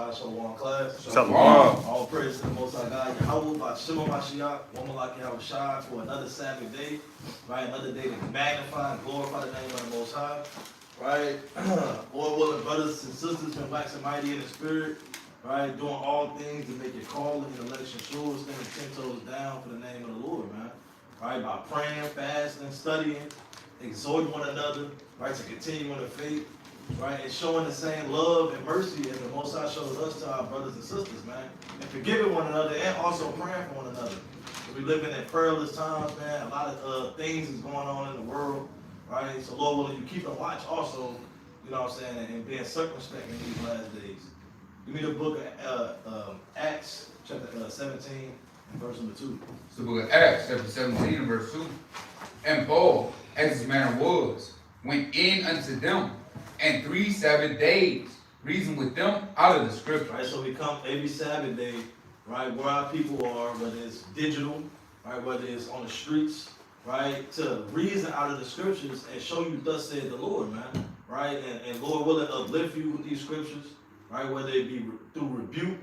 Shabbat Shalom class. Shalom. All praise to the Most High God. Yahweh B'Shem Mashiach, Womalak Yahushua, for another Sabbath day, right? Another day to magnify and glorify the name of the Most High, right? Lord willing, brothers and sisters, been waxing mighty in the spirit, right? Doing all things to make your calling and election sure, standing 10 toes down for the name of the Lord, man. Right? By praying, fasting, studying, exhorting one another, right? To continue in the faith. Right, and showing the same love and mercy as the Most High shows us to our brothers and sisters, man. And forgiving one another and also praying for one another. We living in perilous times, man. A lot of things is going on in the world, right? So Lord willing, you keep a watch also, you know what I'm saying, and being circumspect in these last days. Give me the book of Acts, chapter 17, and verse number 2. It's the book of Acts, chapter 17, and verse 2. And Paul, as his manner was, went in unto them, and 3 Sabbath days reasoned with them out of the scripture. Right, so we come every Sabbath day, right, where our people are, whether it's digital, right, whether it's on the streets, right, to reason out of the scriptures and show you thus said the Lord, man, right, and Lord willing uplift you with these scriptures, right, whether it be through rebuke,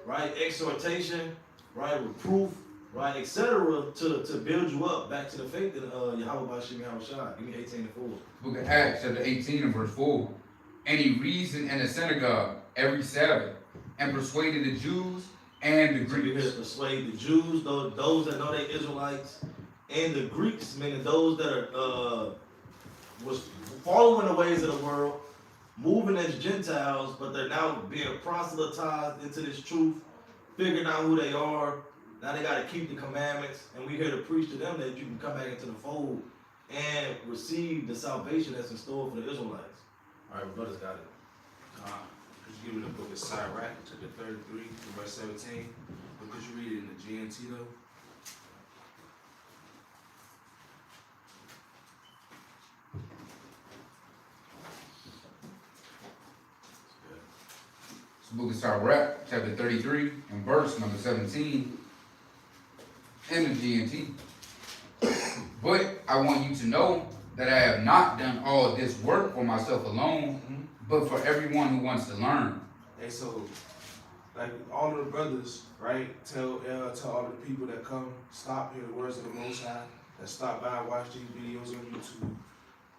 right, exhortation, right, reproof, right, etc., to build you up back to the faith in Yahweh B'Shem Yahushua. Give me 18 and 4. Book of Acts, chapter 18, and verse 4. And he reasoned in the synagogue every Sabbath, and persuaded the Jews and the So you're here Greeks. to persuade the Jews, those that know they're Israelites, and the Greeks, meaning those that are was following the ways of the world, moving as Gentiles, but they're now being proselytized into this truth, figuring out who they are. Now they got to keep the commandments, and we're here to preach to them that you can come back into the fold and receive the salvation that's in store for the Israelites. All right, brothers got it. Could you give me the book of Sirach, chapter 33, verse 17? But could you read it in the GNT though? It's the book of Sirach, chapter 33, and verse number 17. In the GNT. But I want you to know that I have not done all this work for myself alone, but for everyone who wants to learn. Hey, so, like all of the brothers, right, tell all the people that come, stop, hear the words of the Most High, that stop by, watch these videos on YouTube.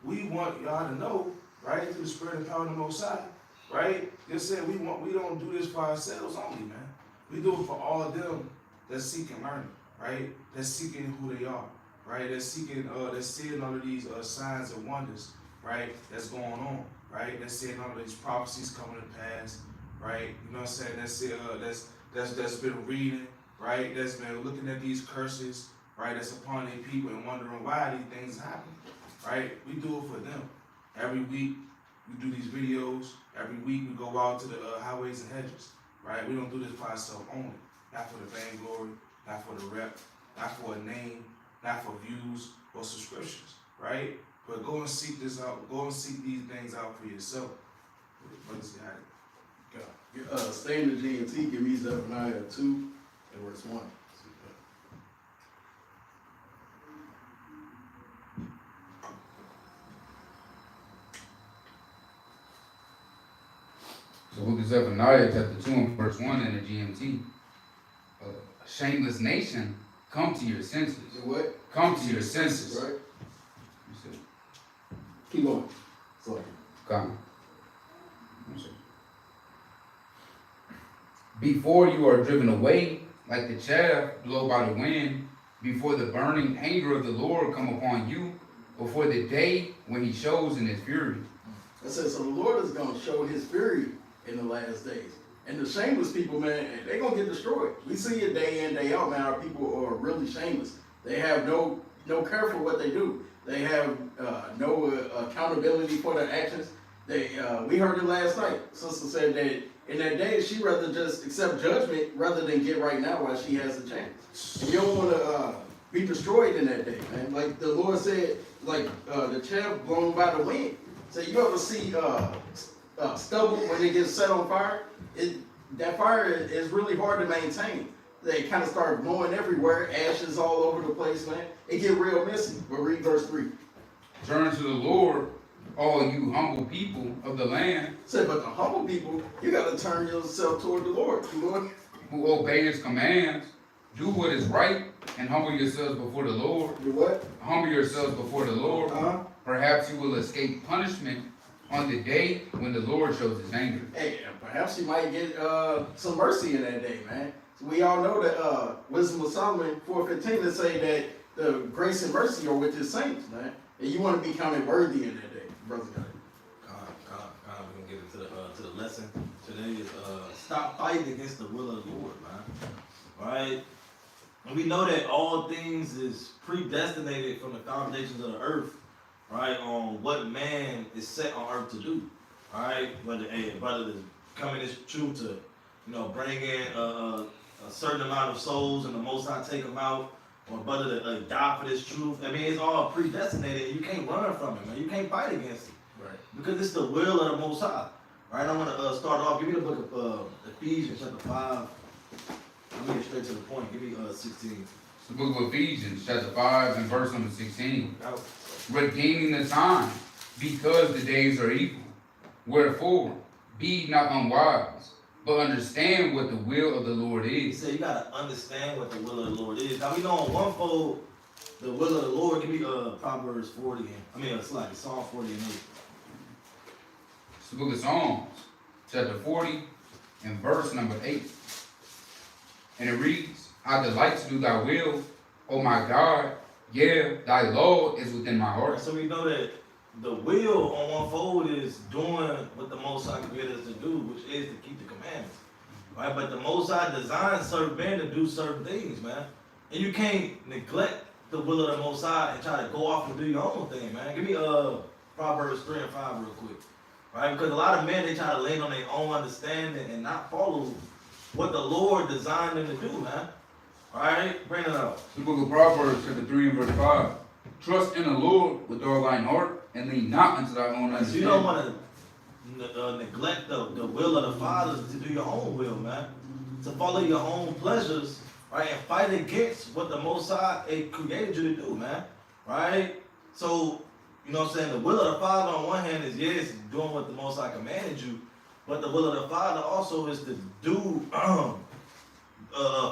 We want y'all to know, right, through the spirit and power of the Most High, right? Just said we don't do this for ourselves only, man. We do it for all of them that seek and learn. Right? They're seeking who they are, right? They're seeking, they're seeing all of these signs and wonders, right? That's going on, right? They're seeing all of these prophecies coming to pass, right? You know what I'm saying? That's been reading, right? That's been looking at these curses, right? That's upon their people and wondering why these things happen, right? We do it for them. Every week we do these videos. Every week we go out to the highways and hedges, right? We don't do this for ourselves only, not for the vainglory, not for the rep, not for a name, not for views or subscriptions, right? But go and seek this out. Go and seek these things out for yourself. Brothers got it. Stay in the GNT, give me Zephaniah 2 and verse 1. So book of Zephaniah, chapter 2, and verse 1 in the GMT. A shameless nation, come to your senses. What? Come to your senses. Right? You see? Keep going. Sorry. Come. Before you are driven away, like the chaff blown by the wind, before the burning anger of the Lord come upon you, before the day when he shows in his fury. It says, so the Lord is going to show his fury in the last days. And the shameless people, man, they're going to get destroyed. We see it day in, day out, man. Our people are really shameless. They have no care for what they do. They have no accountability for their actions. We heard it last night. Sister said that in that day, she'd rather just accept judgment rather than get right now while she has a chance. And you don't want to be destroyed in that day, man. Like the Lord said, like the chaff blown by the wind. So you ever see stubble when it gets set on fire? That fire is really hard to maintain. They kind of start blowing everywhere, ashes all over the place, man. It get real messy. But read verse 3. Turn to the Lord all you humble people of the land Said, but the humble people, you got to turn yourself toward the Lord. who obey his commands, do what is right, and humble yourselves before the Lord. Do what? Humble yourselves before the Lord. Uh-huh. Perhaps you will escape punishment on the day when the Lord shows his anger. Hey, perhaps you might get some mercy in that day, man. So we all know that Wisdom of Solomon 4:15 to say that the grace and mercy are with his saints, man. And you want to be counted worthy in that day, brother. We're gonna get into to the lesson today. Is stop fighting against the will of the Lord, man. Right? And we know that all things is predestinated from the foundations of the earth, right? On what man is set on earth to do, right? Whether a brother is coming this truth to, bring in a certain amount of souls, and the Most High take them out, or brother to die for this truth. I mean, it's all predestinated, and you can't run from it, man. You can't fight against it, Right. because it's the will of the Most High, right? I want to start off. Give me the book of Ephesians, chapter 5. I'm getting straight to the point. Give me 16. It's the book of Ephesians, chapter 5, and verse number 16. Out. Redeeming the time, because the days are evil. Wherefore, be not unwise, but understand what the will of the Lord He is. said you gotta understand what the will of the Lord is. Now we know on one fold, the will of the Lord. Give me Proverbs 40. It's like Psalm 40 and 8. It's the book of Psalms, chapter 40, and verse number 8. And it reads, I delight to do thy will, O my God. Yeah, thy law is within my heart. So we know that the will on one fold is doing what the Most High created us to do, which is to keep the commandments. Right? But the Most High designed certain men to do certain things, man. And you can't neglect the will of the Most High and try to go off and do your own thing, man. Give me Proverbs 3 and 5 real quick. Right? Because a lot of men, they try to lean on their own understanding and not follow what the Lord designed them to do, man. Alright? Bring it up. It's the book of Proverbs, chapter 3, and verse 5. Trust in the Lord with all thine heart, and lean not unto thy own So understanding. you don't want to neglect the will of the Father to do your own will, man. To follow your own pleasures, right? And fight against what the Most High created you to do, man. Right? So, you know what I'm saying? The will of the Father on one hand is, yes, doing what the Most High commanded you. But the will of the Father also is to do,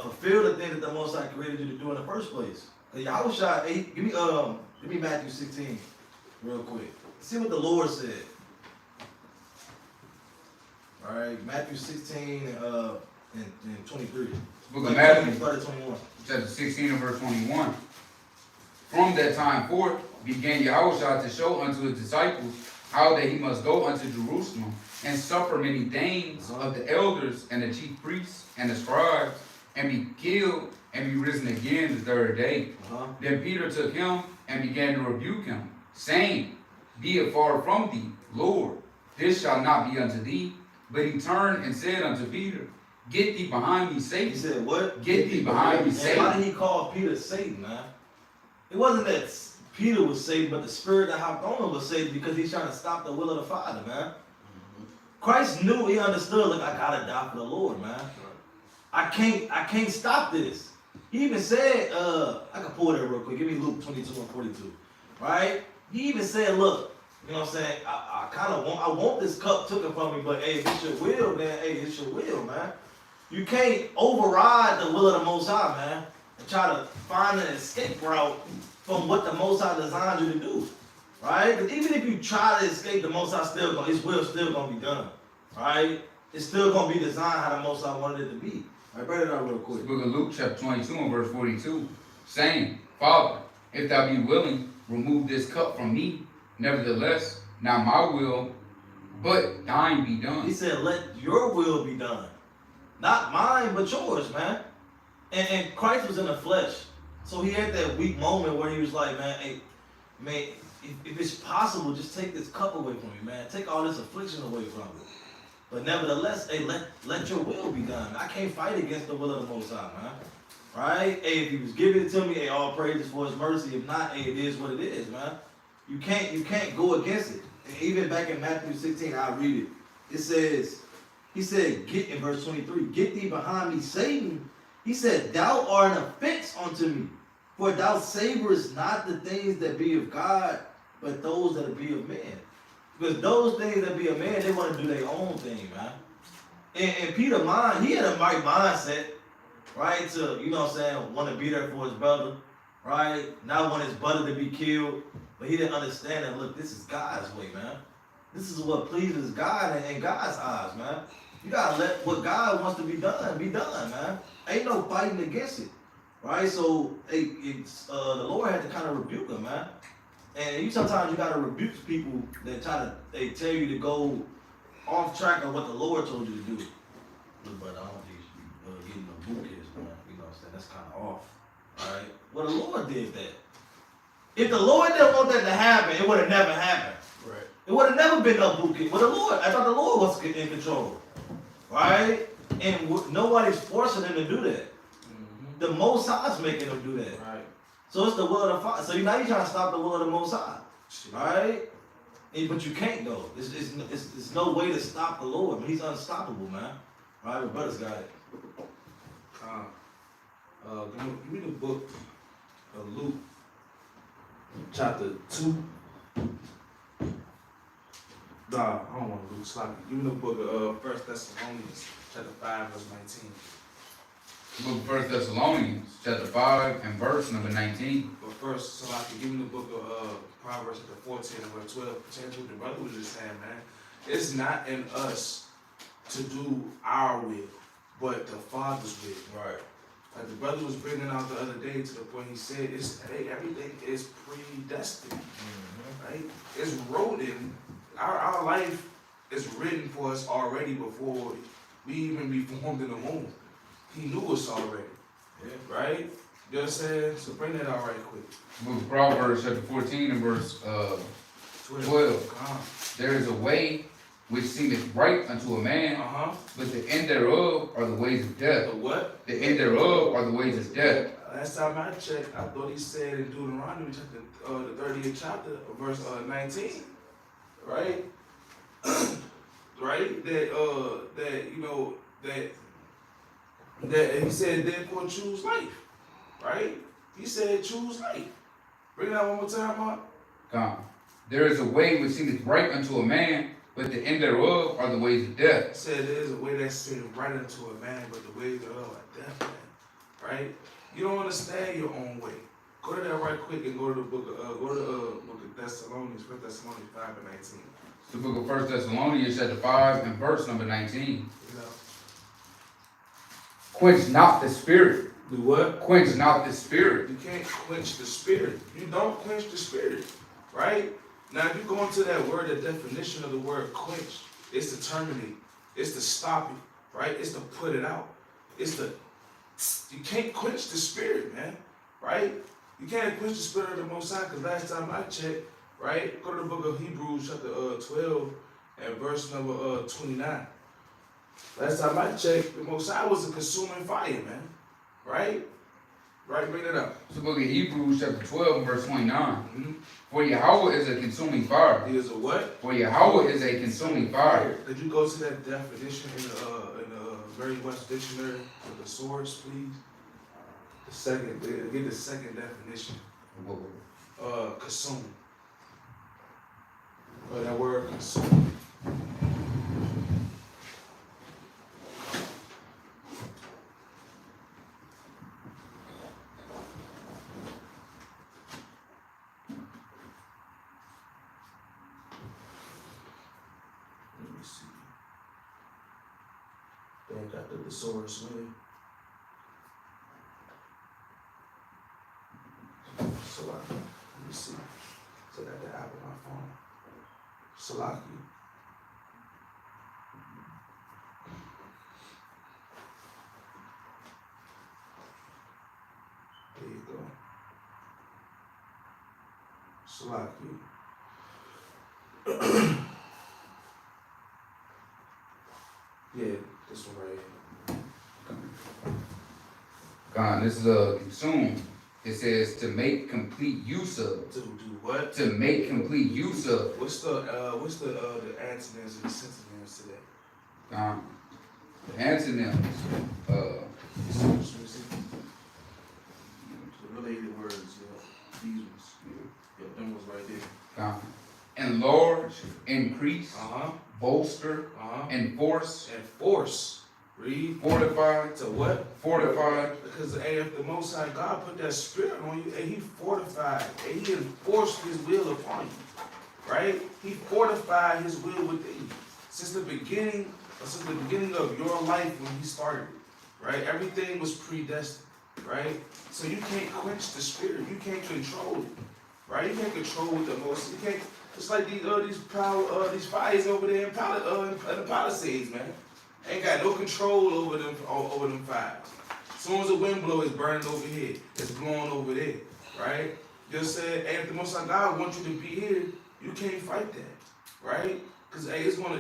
fulfill the thing that the Most High created you to do in the first place. Yahushua, give me Matthew 16 real quick. See what the Lord said. All right, Matthew 16 and 23. Book of Matthew, Start at 21. chapter 16 and verse 21. From that time forth began Yahushua to show unto his disciples how that he must go unto Jerusalem and suffer many things of the elders and the chief priests and the scribes, and be killed and be risen again the third day. Then Peter took him and began to rebuke him, saying, Be it far from thee, Lord, this shall not be unto thee. But he turned and said unto Peter, Get thee behind me, Satan. He said, what? Get thee behind me, And Satan. why did he call Peter Satan, man? It wasn't that Peter was Satan, but the spirit that hopped on him was Satan, because he's trying to stop the will of the Father, man. Christ knew, he understood, look, I gotta die for the Lord, man. I can't stop this. He even said, I can pull that real quick. Give me Luke 22 and 42. Right? He even said, look, you know what I'm saying? I want this cup taken from me, but hey, if it's your will, then hey, it's your will, man. You can't override the will of the Most High, man, and try to find an escape route from what the Most High designed you to do. Right? Because even if you try to escape, the Most High his will still gonna be done. Right? It's still gonna be designed how the Most High wanted it to be. All right, bring it out real quick. Book of Luke, chapter 22 and verse 42, saying, Father, if thou be willing, remove this cup from me. Nevertheless, not my will, but thine be done. He said, let your will be done. Not mine, but yours, man. And Christ was in the flesh. So he had that weak moment where he was like, man, hey, man, if it's possible, just take this cup away from me, man. Take all this affliction away from me. But nevertheless, hey, let your will be done. I can't fight against the will of the Most High, man. Right? Hey, if he was giving it to me, hey, all praises for his mercy. If not, hey, it is what it is, man. You can't go against it. And even back in Matthew 16, I'll read it. It says, he said, get in verse 23, get thee behind me, Satan. He said, thou art an offense unto me, for thou savorest not the things that be of God, but those that be of men. Because those things that be a man, they want to do their own thing, man. And Peter mind, he had a right mindset, right? To, you know what I'm saying, want to be there for his brother, right? Not want his brother to be killed. But he didn't understand that, look, this is God's way, man. This is what pleases God and in God's eyes, man. You gotta let what God wants to be done, man. Ain't no fighting against it, right? So the Lord had to kind of rebuke him, man. And sometimes you gotta rebuke people that they tell you to go off track of what the Lord told you to do. Look, brother, I don't think you should be getting no boot kids, man. You know what I'm saying? That's kind of off, all right? Well, the Lord did that. If the Lord didn't want that to happen, it would have never happened. Right. It would have never been no boot kids. Well, I thought the Lord was in control, right? And nobody's forcing him to do that. Mm-hmm. The Most High's making him do that. Right. So it's the will of the Father. So now you're trying to stop the will of the Most High, right? But you can't though. It's no way to stop the Lord. I mean, he's unstoppable, man. Right? But brother's got it. Give me the book of Luke, chapter 2. Nah, I don't want Luke sloppy. Give me the book of 1 Thessalonians, chapter 5, verse 19. The book of 1 Thessalonians, chapter 5, and verse number 19. But first, so I can give me the book of Proverbs, chapter 14, and verse 12. Pertaining to what the brother was just saying, man. It's not in us to do our will, but the Father's will. Right. Like the brother was bringing out the other day to the point he said, everything is predestined, right? It's written. Our life is written for us already before we even be formed in the womb. He knew us already, right? You understand? So bring that out right quick. Book of Proverbs, chapter 14, and verse 12. There is a way which seemeth right unto a man, but the end thereof are the ways of death. The what? The end thereof are the ways of death. Last time I checked, I thought he said in Deuteronomy chapter the 30th chapter, verse 19, right? Right? That you know that he said therefore choose life, right? He said choose life. Bring it out one more time, Mark. Come. There is a way which seemeth right unto a man, but the end thereof are the ways of death. He said there is a way that seems right unto a man, but the ways thereof are death, man. Right? You don't understand your own way. Go to that right quick and go to the book of book of Thessalonians, 1 Thessalonians 5 and 19. The book of 1 Thessalonians, chapter 5, and verse number 19. You know? Quench not the spirit. Do what? Quench not the spirit. You can't quench the spirit. You don't quench the spirit, right? Now, if you go into that word, the definition of the word quench, it's to terminate, it's to stop it, right? It's to put it out. You can't quench the spirit, man, right? You can't quench the spirit of the Most High, because last time I checked, right? Go to the book of Hebrews, chapter 12, and verse number 29. Last time I checked, the Most High was a consuming fire, man, right? Right, bring it up. It's the book of Hebrews, chapter 12, and verse 29. Mm-hmm. For Yahweh is a consuming fire. He is a what? For Yahweh is a consuming fire. Could you go to that definition in the Merriam-Webster dictionary with the source, please? Get the second definition. Consume. That word consume. They ain't got the thesaurus with it. Salaki. Let me see. So I got the app on my phone. Salaki. There you go. Salaki. Yeah, this one right here. God, this is consume. It says to make complete use of. To do what? To make complete use of. What's the antonyms and the synonyms to that? The antonyms. The related words, yeah. These ones. Yeah, them was right there. Enlarge, increase. increase, Uh-huh. bolster, Uh-huh. enforce, And force. Read. fortify, To what? fortify. Because hey, if the Most High God put that spirit on you, and He fortified, and He enforced His will upon you, right? He fortified His will within you since the beginning of your life when He started it, right? Everything was predestined, right? So you can't quench the spirit, you can't control it, right? You can't control what the Most. You can't. It's like these fires over there in the Palisades, man. Ain't got no control over them fires. As soon as the wind blows, it's burning over here. It's blowing over there, right? Just said, hey, if the Most High God wants you to be here, you can't fight that, right? Because hey, it's gonna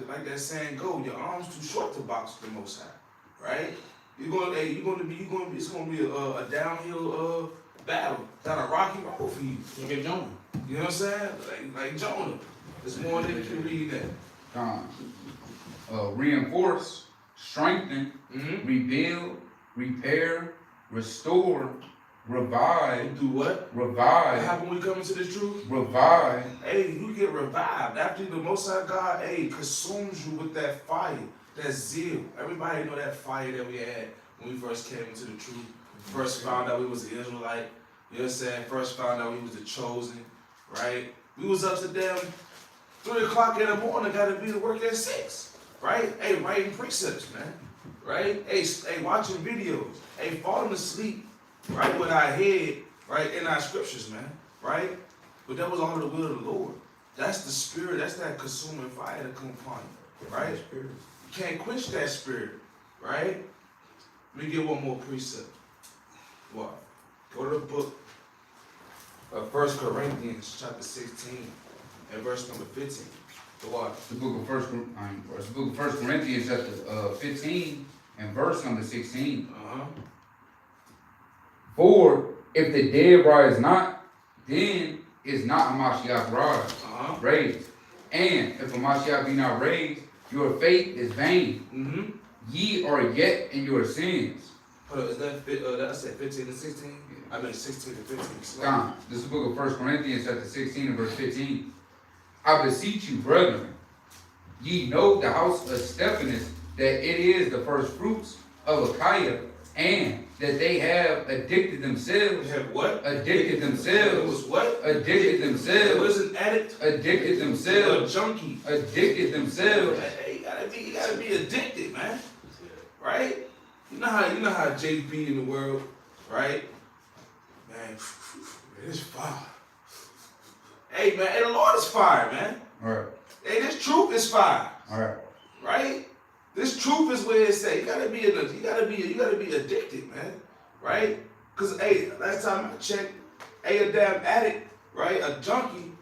like that saying go, your arms too short to box with the Most High, right? It's gonna be a downhill battle, down a rocky road for you. Look at Jonah. You know what I'm saying? Like Jonah. There's more than you can read that. Reinforce, strengthen, Mm-hmm. rebuild, repair, restore, revive, Do what? What revive, happened when we come into this truth? revive, Hey, you get revived after the Most High God, hey, consumes you with that fire, that zeal. Everybody know that fire that we had when we first came into the truth. First found out we was an Israelite. You know what I'm saying? First found out we was the chosen, right? We was up to them 3 o'clock in the morning, got to be to work at 6. Right? Hey, writing precepts, man. Right? Hey, watching videos. Hey, falling asleep, right, with our head, right, in our scriptures, man. Right? But that was all the will of the Lord. That's the spirit, that's that consuming fire that come upon you. Right? You can't quench that spirit. Right? Let me get one more precept. What? Go to the book of 1 Corinthians, chapter 16, and verse number 15. What? the book of First Corinthians, chapter 15, and verse number 16. Uh-huh. For if the dead rise not, then is not a Mashiach Uh-huh. raised. And if a Mashiach be not raised, your faith is vain. Mm-hmm. Ye are yet in your sins. Hold on, is that I said 15 to 16? I meant 16 to 15. Gone. This is the book of 1 Corinthians, chapter 16, and verse 15. I beseech you, brethren, ye know the house of Stephanus, that it is the first fruits of Achaia, and that they have addicted themselves. They have what? Addicted It themselves. was what? Addicted It themselves. was an addict. Addicted themselves. A junkie. Addicted themselves. Hey, you gotta be addicted, man. Right? You know how JP in the world, right? Man, it's fire. Hey man, hey, the Lord is fire, man. Alright. Hey, this truth is fire. Alright. Right? This truth is where it's at. You gotta be addicted, man. Right? Cause hey, last time I checked, hey, a damn addict, right? A junkie,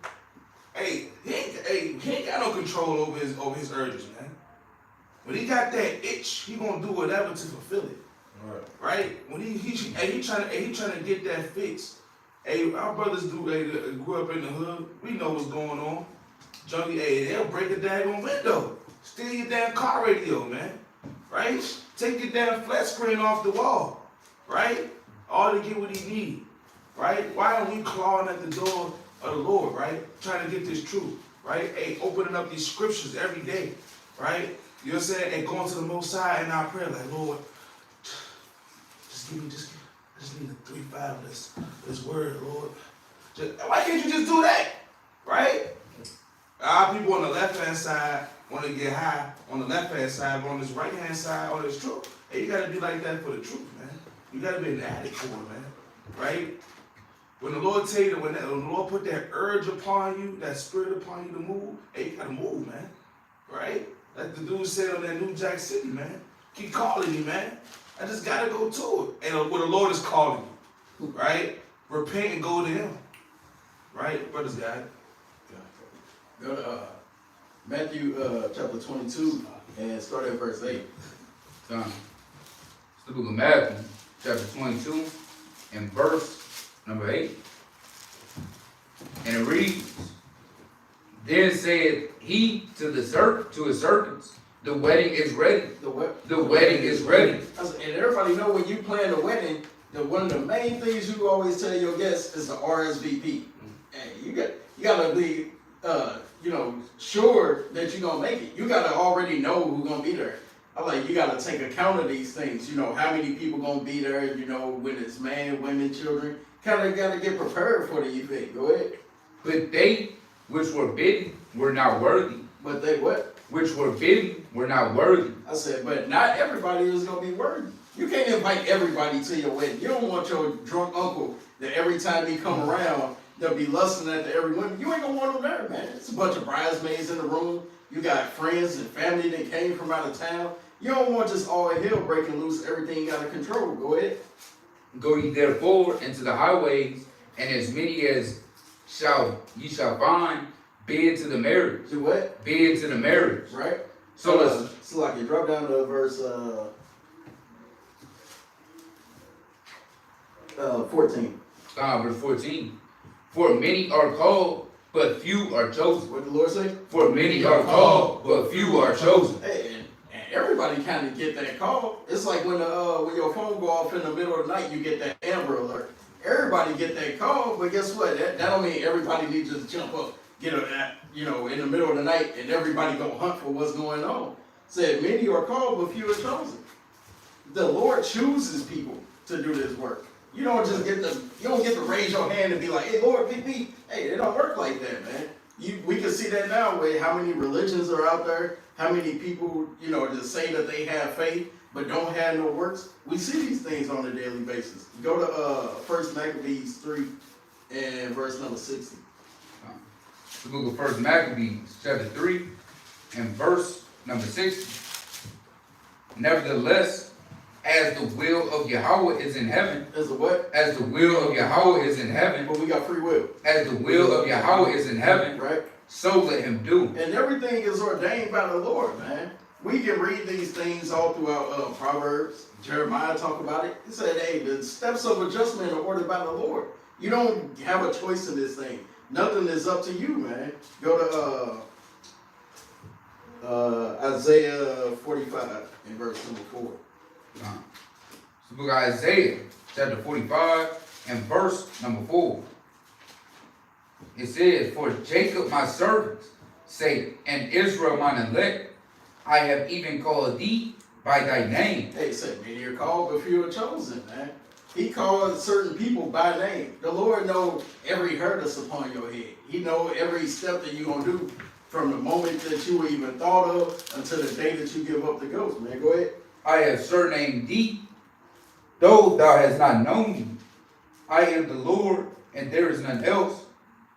hey, he ain't got no control over his urges, man. When he got that itch, he gonna do whatever to fulfill it. Right? When he trying to get that fix. Hey, our brothers grew up in the hood. We know what's going on. Junkie, hey, they'll break a daggone window. Steal your damn car radio, man. Right? Take your damn flat screen off the wall. Right? All to get what he need. Right? Why are we clawing at the door of the Lord, right? Trying to get this truth. Right? Hey, opening up these scriptures every day. Right? You know what I'm saying? And going to the Most High in our prayer, like, Lord, I just need a 3-5 of this word, Lord. Why can't you just do that? Right? Our people on the left-hand side want to get high on the left-hand side, but on this right-hand side, all this truth. Hey, you got to be like that for the truth, man. You got to be an addict for it, man. Right? When the Lord tell you, when the Lord put that urge upon you, that spirit upon you to move, hey, you got to move, man. Right? Like the dude said on that New Jack City, man. Keep calling me, man. I just got to go to it. And what the Lord is calling you, right? Repent and go to Him. Right? Brothers, God. Go to Matthew chapter 22 and start at verse 8. Done. It's the book of Matthew, chapter 22, and verse number 8. And it reads, Then said he to his servants, the wedding is ready. The wedding is ready. And everybody know when you plan a wedding, one of the main things you always tell your guests is the RSVP. Hey, you gotta be sure that you're gonna make it. You gotta already know who's gonna be there. I like you gotta take account of these things. How many people gonna be there. When it's man, women, children. Kind of gotta get prepared for the event. Go ahead. But they which were bidden were not worthy. But they what? Which were bidden were not worthy. I said, but not everybody is gonna be worthy. You can't invite everybody to your wedding. You don't want your drunk uncle that every time he come around, they'll be lusting after every woman. You ain't gonna want them there, man. It's a bunch of bridesmaids in the room. You got friends and family that came from out of town. You don't want just all hell breaking loose, everything out of control. Go ahead. Go ye therefore into the highways, and as many as ye shall find, bid to the marriage. Do what? Bid to the marriage. Right? So So like you drop down to verse 14. verse 14. For many are called, but few are chosen. What did the Lord say? For many are called, but few are chosen. Hey, and everybody kind of get that call. It's like when your phone go off in the middle of the night, you get that Amber Alert. Everybody get that call, but guess what? That don't mean everybody needs to just jump up, get in the middle of the night, and everybody go hunt for what's going on. Said many are called, but few are chosen. The Lord chooses people to do this work. You don't get to raise your hand and be like, hey, Lord, pick me. Hey, it don't work like that, man. We can see that now with how many religions are out there, how many people, just say that they have faith, but don't have no works. We see these things on a daily basis. Go to 1 Maccabees 3 and verse number 60. The book of 1 Maccabees, chapter 3, and verse number 60. Nevertheless, as the will of Yahweh is in heaven. As the what? As the will of Yahweh is in heaven. But we got free will. As the will of Yahweh is in heaven. Right. So let him do. And everything is ordained by the Lord, man. We can read these things all throughout Proverbs. Jeremiah talk about it. He said, hey, the steps of adjustment are ordered by the Lord. You don't have a choice in this thing. Nothing is up to you, man. Go to Isaiah 45 in verse number 4. The book of Isaiah, chapter 45, and verse number 4. It says, for Jacob my servant's sake, and Israel mine elect, I have even called thee by thy name. Hey, said many are called, but few are chosen, man. He called certain people by name. The Lord knows every hair that's upon your head. He knows every step that you're going to do from the moment that you were even thought of until the day that you give up the ghost, man. Go ahead. I have surnamed thee, though thou hast not known me. I am the Lord, and there is none else.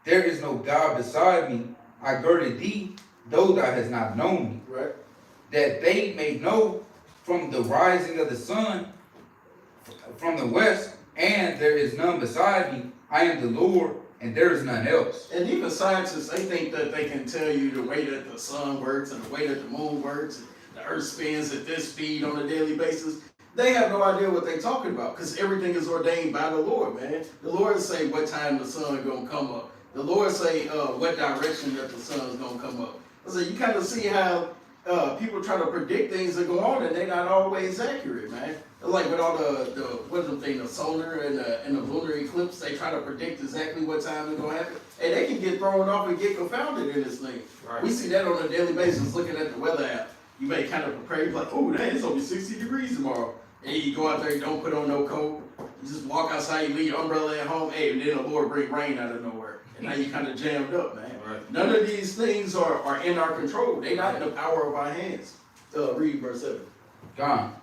There is no God beside me. I girded thee, though thou hast not known me. Right. That they may know from the rising of the sun, from the west, and there is none beside me. I am the Lord, and there is none else. And even scientists, they think that they can tell you the way that the sun works and the way that the moon works and the earth spins at this speed on a daily basis. They have no idea what they're talking about because everything is ordained by the Lord, man. The Lord say what time the sun is going to come up. The Lord say what direction that the sun is going to come up. So you kind of see how people try to predict things that go on and they're not always accurate, man. Like with all the solar and the lunar eclipse, they try to predict exactly what time it's going to happen. And they can get thrown off and get confounded in this thing. Right. We see that on a daily basis looking at the weather app. You may kind of prepare, you're like, oh, dang, it's only 60 degrees tomorrow. And you go out there, you don't put on no coat. You just walk outside, you leave your umbrella at home. Hey, and then the Lord bring rain out of nowhere. And now you kind of jammed up, man. Right. None of these things are in our control. They're not in the power of our hands. Read verse 7. God,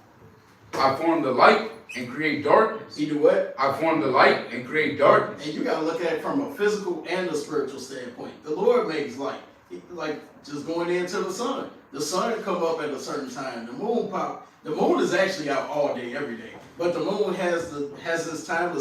I form the light and create darkness. He do what? I form the light and create darkness. And you got to look at it from a physical and a spiritual standpoint. The Lord makes light. Like just going into the sun. The sun come up at a certain time. The moon pop. The moon is actually out all day, every day. But the moon has this time to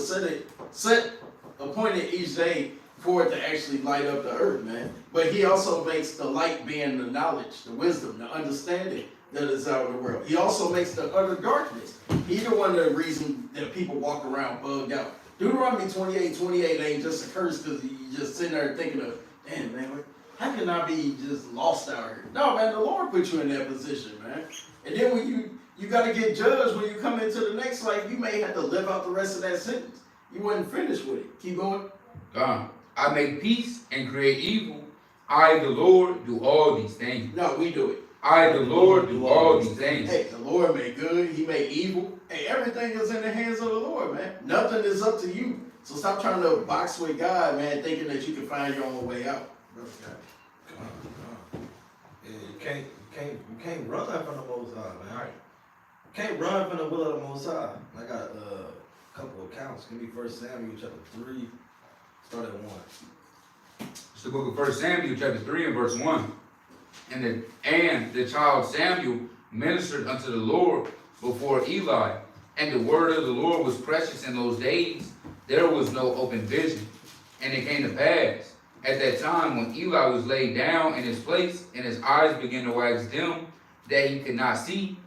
set appointed each day for it to actually light up the earth, man. But he also makes the light being the knowledge, the wisdom, the understanding that is out in the world. He also makes the utter darkness. He's the one of the reason that people walk around bugged out. Deuteronomy 28:28 ain't just a curse because you just sitting there thinking of, damn, man, how can I be just lost out here? No, man, the Lord put you in that position, man. And then when you got to get judged when you come into the next life, you may have to live out the rest of that sentence. You wasn't finished with it. Keep going. God, I make peace and create evil. I, the Lord, do all these things. No, we do it. I, the Lord, do all these things. Hey, the Lord made good, he made evil. Hey, everything is in the hands of the Lord, man. Nothing is up to you. So stop trying to box with God, man, thinking that you can find your own way out. Come on. Yeah, you can't run from the Most High, man. Right. You can't run from the will of the Most High. I got a couple of accounts. Give me 1 Samuel chapter 3, start at 1. It's the book of 1 Samuel, chapter 3, and verse 1. And the child Samuel ministered unto the Lord before Eli, and the word of the Lord was precious in those days. There was no open vision. And it came to pass, at that time when Eli was laid down in his place, and his eyes began to wax dim, that he could not see,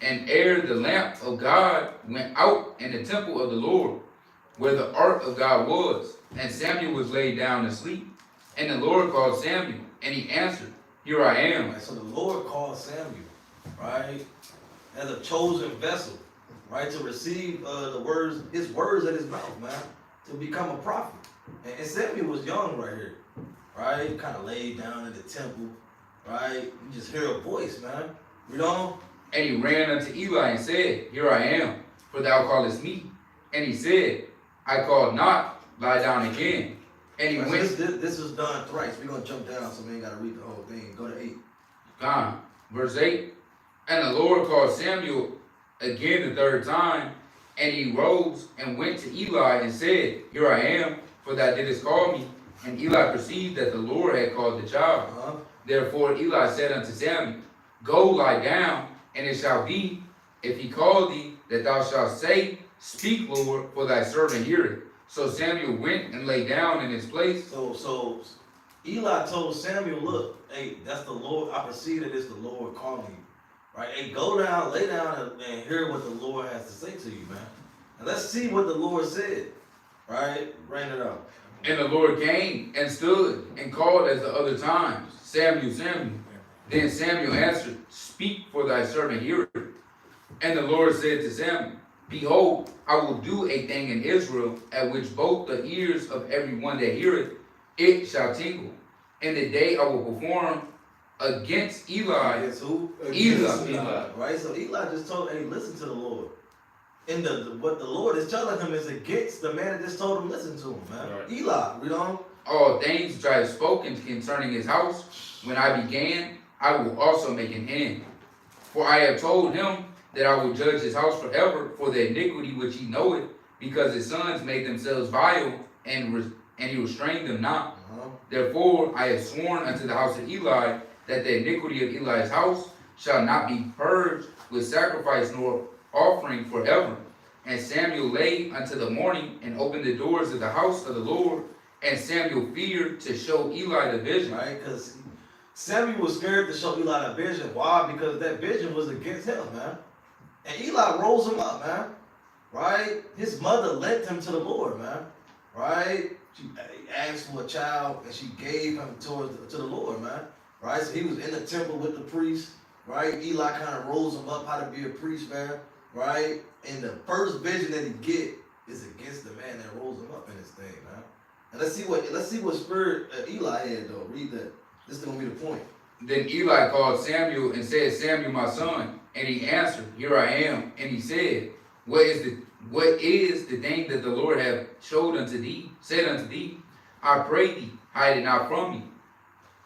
and ere the lamp of God went out in the temple of the Lord, where the ark of God was, and Samuel was laid down to sleep. And the Lord called Samuel, and he answered, Here I am. Right, so the Lord called Samuel, right, as a chosen vessel, right, to receive the words, his words at his mouth, man, to become a prophet. And Samuel was young right here, right, kind of laid down in the temple, right. You just hear a voice, man. You know. And he ran unto Eli and said, Here I am, for thou callest me. And he said, I called not, lie down again. And he Right, went. so this is done thrice. We're going to jump down so we ain't got to read the whole thing. Go to 8. Gone. Verse 8. And the Lord called Samuel again the third time, and he rose and went to Eli and said, Here I am, for thou didst call me. And Eli perceived that the Lord had called the child. Therefore Eli said unto Samuel, Go lie down, and it shall be, if he call thee, that thou shalt say, Speak, Lord, for thy servant heareth. So Samuel went and lay down in his place. So Eli told Samuel, look, hey, that's the Lord. I perceive that it's the Lord calling you. Right? Hey, go down, lay down, and hear what the Lord has to say to you, man. And let's see what the Lord said. Right? Bring it up. And the Lord came and stood and called as the other times, Samuel, Samuel. Then Samuel answered, Speak, for thy servant heareth. And the Lord said to Samuel, Behold, I will do a thing in Israel, at which both the ears of every one that heareth it shall tingle. And the day I will perform against Eli. Against who? Eli. Right? So Eli just told, hey, listen to the Lord. And what the Lord is telling him is against the man that just told him listen to him, man. Right. Eli, you know? All things which I have spoken concerning his house, when I began, I will also make an end. For I have told him that I will judge his house forever for the iniquity which he knoweth, because his sons made themselves vile, and he restrained them not. Therefore I have sworn unto the house of Eli, that the iniquity of Eli's house shall not be purged with sacrifice nor offering forever. And Samuel lay unto the morning, and opened the doors of the house of the Lord, and Samuel feared to show Eli the vision. Right, because Samuel was scared to show Eli the vision. Why? Because that vision was against him, man. And Eli rose him up, man. Right? His mother led him to the Lord, man. Right? She asked for a child, and she gave him to the Lord, man. Right? So he was in the temple with the priest. Right? Eli kind of rose him up how to be a priest, man. Right? And the first vision that he get is against the man that rose him up in his thing, man. And let's see what spirit Eli had, though. Read that. This is gonna be the point. Then Eli called Samuel and said, Samuel, my son. And he answered, Here I am. And he said, What is the thing that the Lord hath said unto thee? I pray thee, hide it not from me.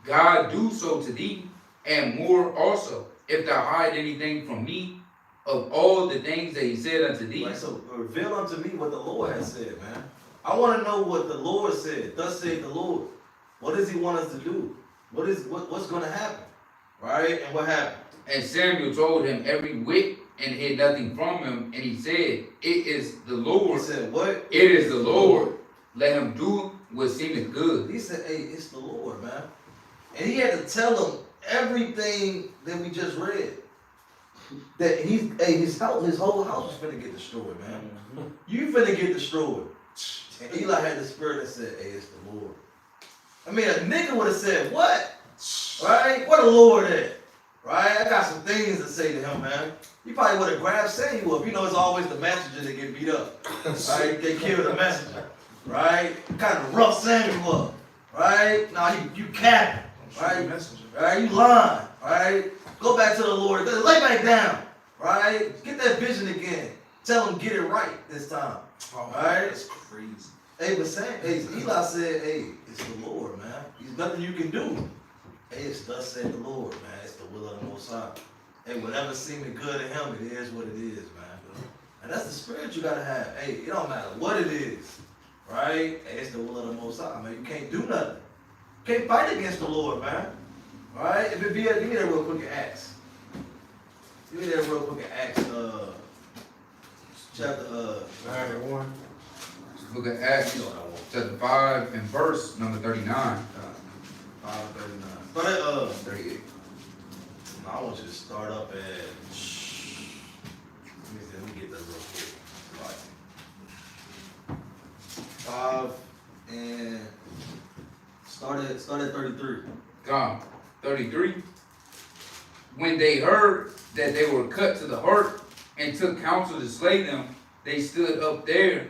God do so to thee, and more also, if thou hide anything from me of all the things that he said unto thee. Right, so reveal unto me what the Lord has said, man. I want to know what the Lord said. Thus saith the Lord. What does he want us to do? What's going to happen? Right? And what happened? And Samuel told him every whit, and hid nothing from him. And he said, It is the Lord. He said, what? It is the Lord. Let him do what seemeth good. He said, hey, it's the Lord, man. And he had to tell him everything that we just read. That his whole house was finna get destroyed, man. You finna get destroyed. And Eli had the spirit that said, hey, it's the Lord. I mean, a nigga would have said, what? Right? Where the Lord at? Right? I got some things to say to him, man. He probably would have grabbed Samuel up. You know, it's always the messenger that get beat up. Right? They kill the messenger. Right? Kind of rough Samuel up. Right? Now you capping. right? Messenger. Right? You lying, right? Go back to the Lord. Lay back down, right? Get that vision again. Tell him get it right this time. Oh, Right? that's crazy. Hey, but Eli said, hey, it's the Lord, man. There's nothing you can do. Hey, it's thus said the Lord, man. It's the will of the Most High. Hey, whatever seeming good to him, it is what it is, man. And that's the spirit you gotta have. Hey, it don't matter what it is, right? Hey, it's the will of the Most High, man. You can't do nothing. You can't fight against the Lord, man. All right? If it be, give me that real quick in Acts. Give me that real quick in Acts, chapter, 9:1. Book of Acts, you know what I want. chapter 5 and verse number 39. 5:39. But 38. I want you to start up at. Let me get that real quick. Right. 5 and start at 33. Gone. 33. When they heard that they were cut to the heart and took counsel to slay them, they stood up there.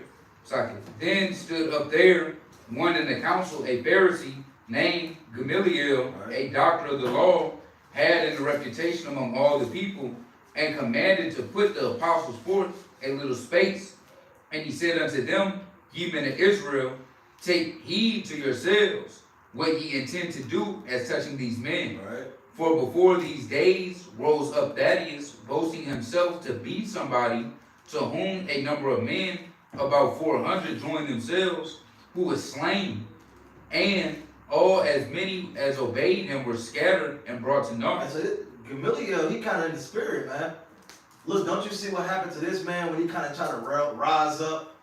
Then stood up there one in the council, a Pharisee named Gamaliel, a doctor of the law, had in a reputation among all the people, and commanded to put the apostles forth a little space. And he said unto them, Ye men of Israel, take heed to yourselves what ye intend to do as touching these men. Right. For before these days rose up Thaddeus, boasting himself to be somebody, to whom a number of men, about 400, joined themselves, who was slain, and all as many as obeyed him were scattered and brought to naught. So Gamaliel, he kind of in the spirit, man. Look, don't you see what happened to this man when he kind of tried to rise up,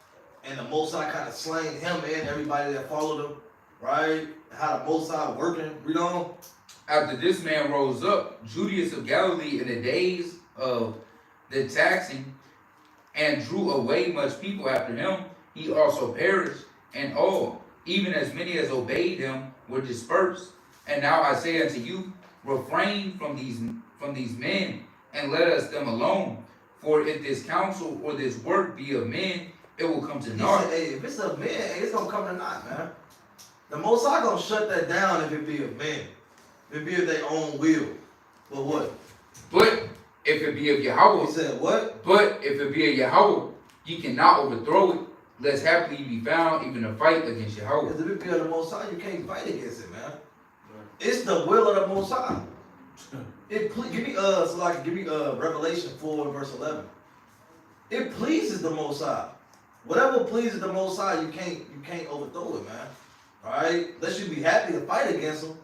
and the Most High kind of slain him and everybody that followed him, right? How the Most High working, read on. After this man rose up, Judas of Galilee in the days of the taxing, and drew away much people after him, he also perished, and all, even as many as obeyed him, were dispersed. And now I say unto you, refrain from these men, and let us them alone. For if this counsel or this work be of men, it will come to naught. He said, hey, if it's of men, it's gonna come to naught, man. The Most High gonna shut that down if it be of men. If it be of their own will. But what? But if it be of Yahweh, He said, what? but if it be of Yahweh, ye cannot overthrow it, lest haply ye be found even to fight against Yahweh. Because if it be of the Most High, you can't fight against it, man. It's the will of the Most High. Give me Revelation 4 and verse 11. It pleases the Most High. Whatever pleases the Most High, you can't overthrow it, man. All right, unless you be happy to fight against him,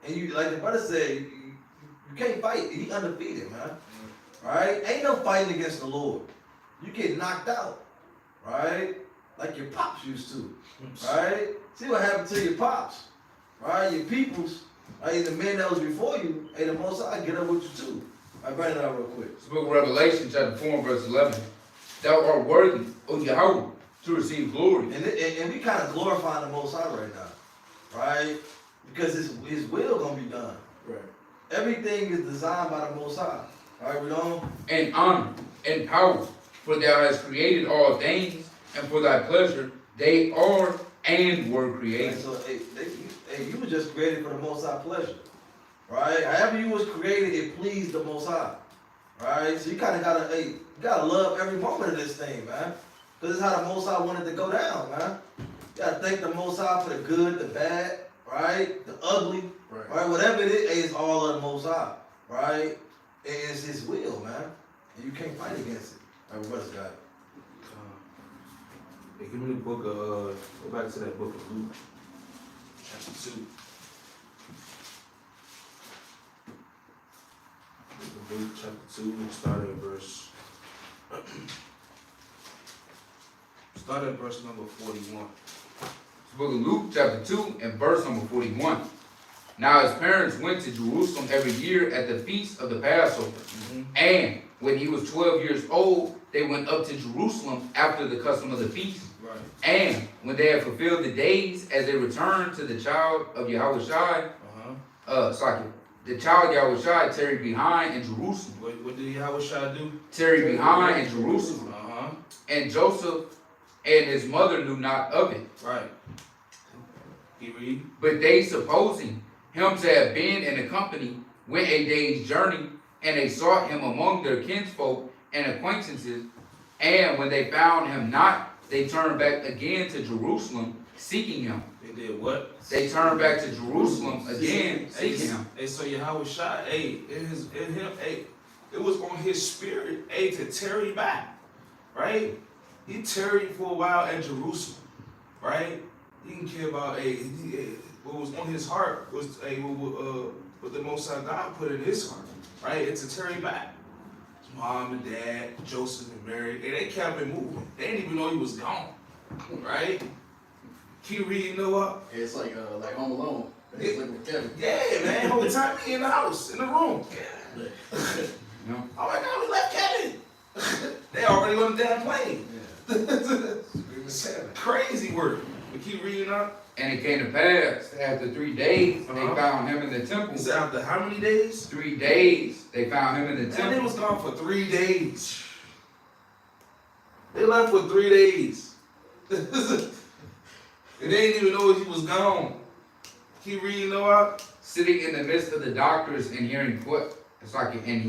and you, like the brother said, you can't fight. He undefeated, man. All right, ain't no fighting against the Lord. You get knocked out, right? Like your pops used to, right? See what happened to your pops, right? Your peoples, right? The men that was before you, hey, the Most High get up with you too. I bring it out real quick. It's the book of Revelation, chapter 4, verse 11. Thou art worthy, O Yahweh, to receive glory. And we kind of glorifying the Most High right now, right? Because his will gonna be done. Right. Everything is designed by the Most High. All right, we don't. And honor and power, for thou hast created all things, and for thy pleasure they are and were created. Right, so you were just created for the Most High pleasure, right? However you was created, it pleased the Most High, right? So you kind of gotta love every moment of this thing, man, because it's how the Most High wanted to go down, man. You gotta thank the Most High for the good, the bad, right, the ugly, right? Whatever it is, it's all of the Most High, right? And it's His will, man, and you can't fight against it. All right, what's God? Hey, give me the book of, go back to that book of Luke, chapter 2. Luke chapter 2, start at verse number 41. It's the book of Luke, chapter 2, and verse number 41. Now his parents went to Jerusalem every year at the feast of the Passover. And when he was 12 years old, they went up to Jerusalem after the custom of the feast. Right. And when they had fulfilled the days, as they returned to the child of Yahushai, the child Yahushai tarried behind in Jerusalem. What did Yahushua do? Tarried behind in Jerusalem. And Joseph and his mother knew not of it. Right. He read. But they, supposing him to have been in the company went a day's journey, and they sought him among their kinsfolk and acquaintances. And when they found him not, they turned back again to Jerusalem, seeking him. They did what? They turned back to Jerusalem again, seeking him. Hey, so Yahweh shot, it was on his spirit, to tarry back, right? He tarried for a while at Jerusalem, right? He didn't care about, what was on his heart was, what the Most High God put in his heart, right? It's to tarry back. His mom and dad, Joseph and Mary, they kept it moving. They didn't even know he was gone, right? Keep reading, Noah. It's like Home Alone. It's like with Kevin. Yeah, man. Whole time he in the house, in the room. Yeah. No. Oh my God, we left Kevin. They already on the damn plane. Crazy work. We keep reading up. And it came to pass after 3 days, they Uh-huh. found him in the temple. It's after how many days? 3 days, they found him in the Man, they temple. was gone for 3 days. They left for 3 days. And they didn't even know he was gone. Keep reading, Noah. Sitting in the midst of the doctors and hearing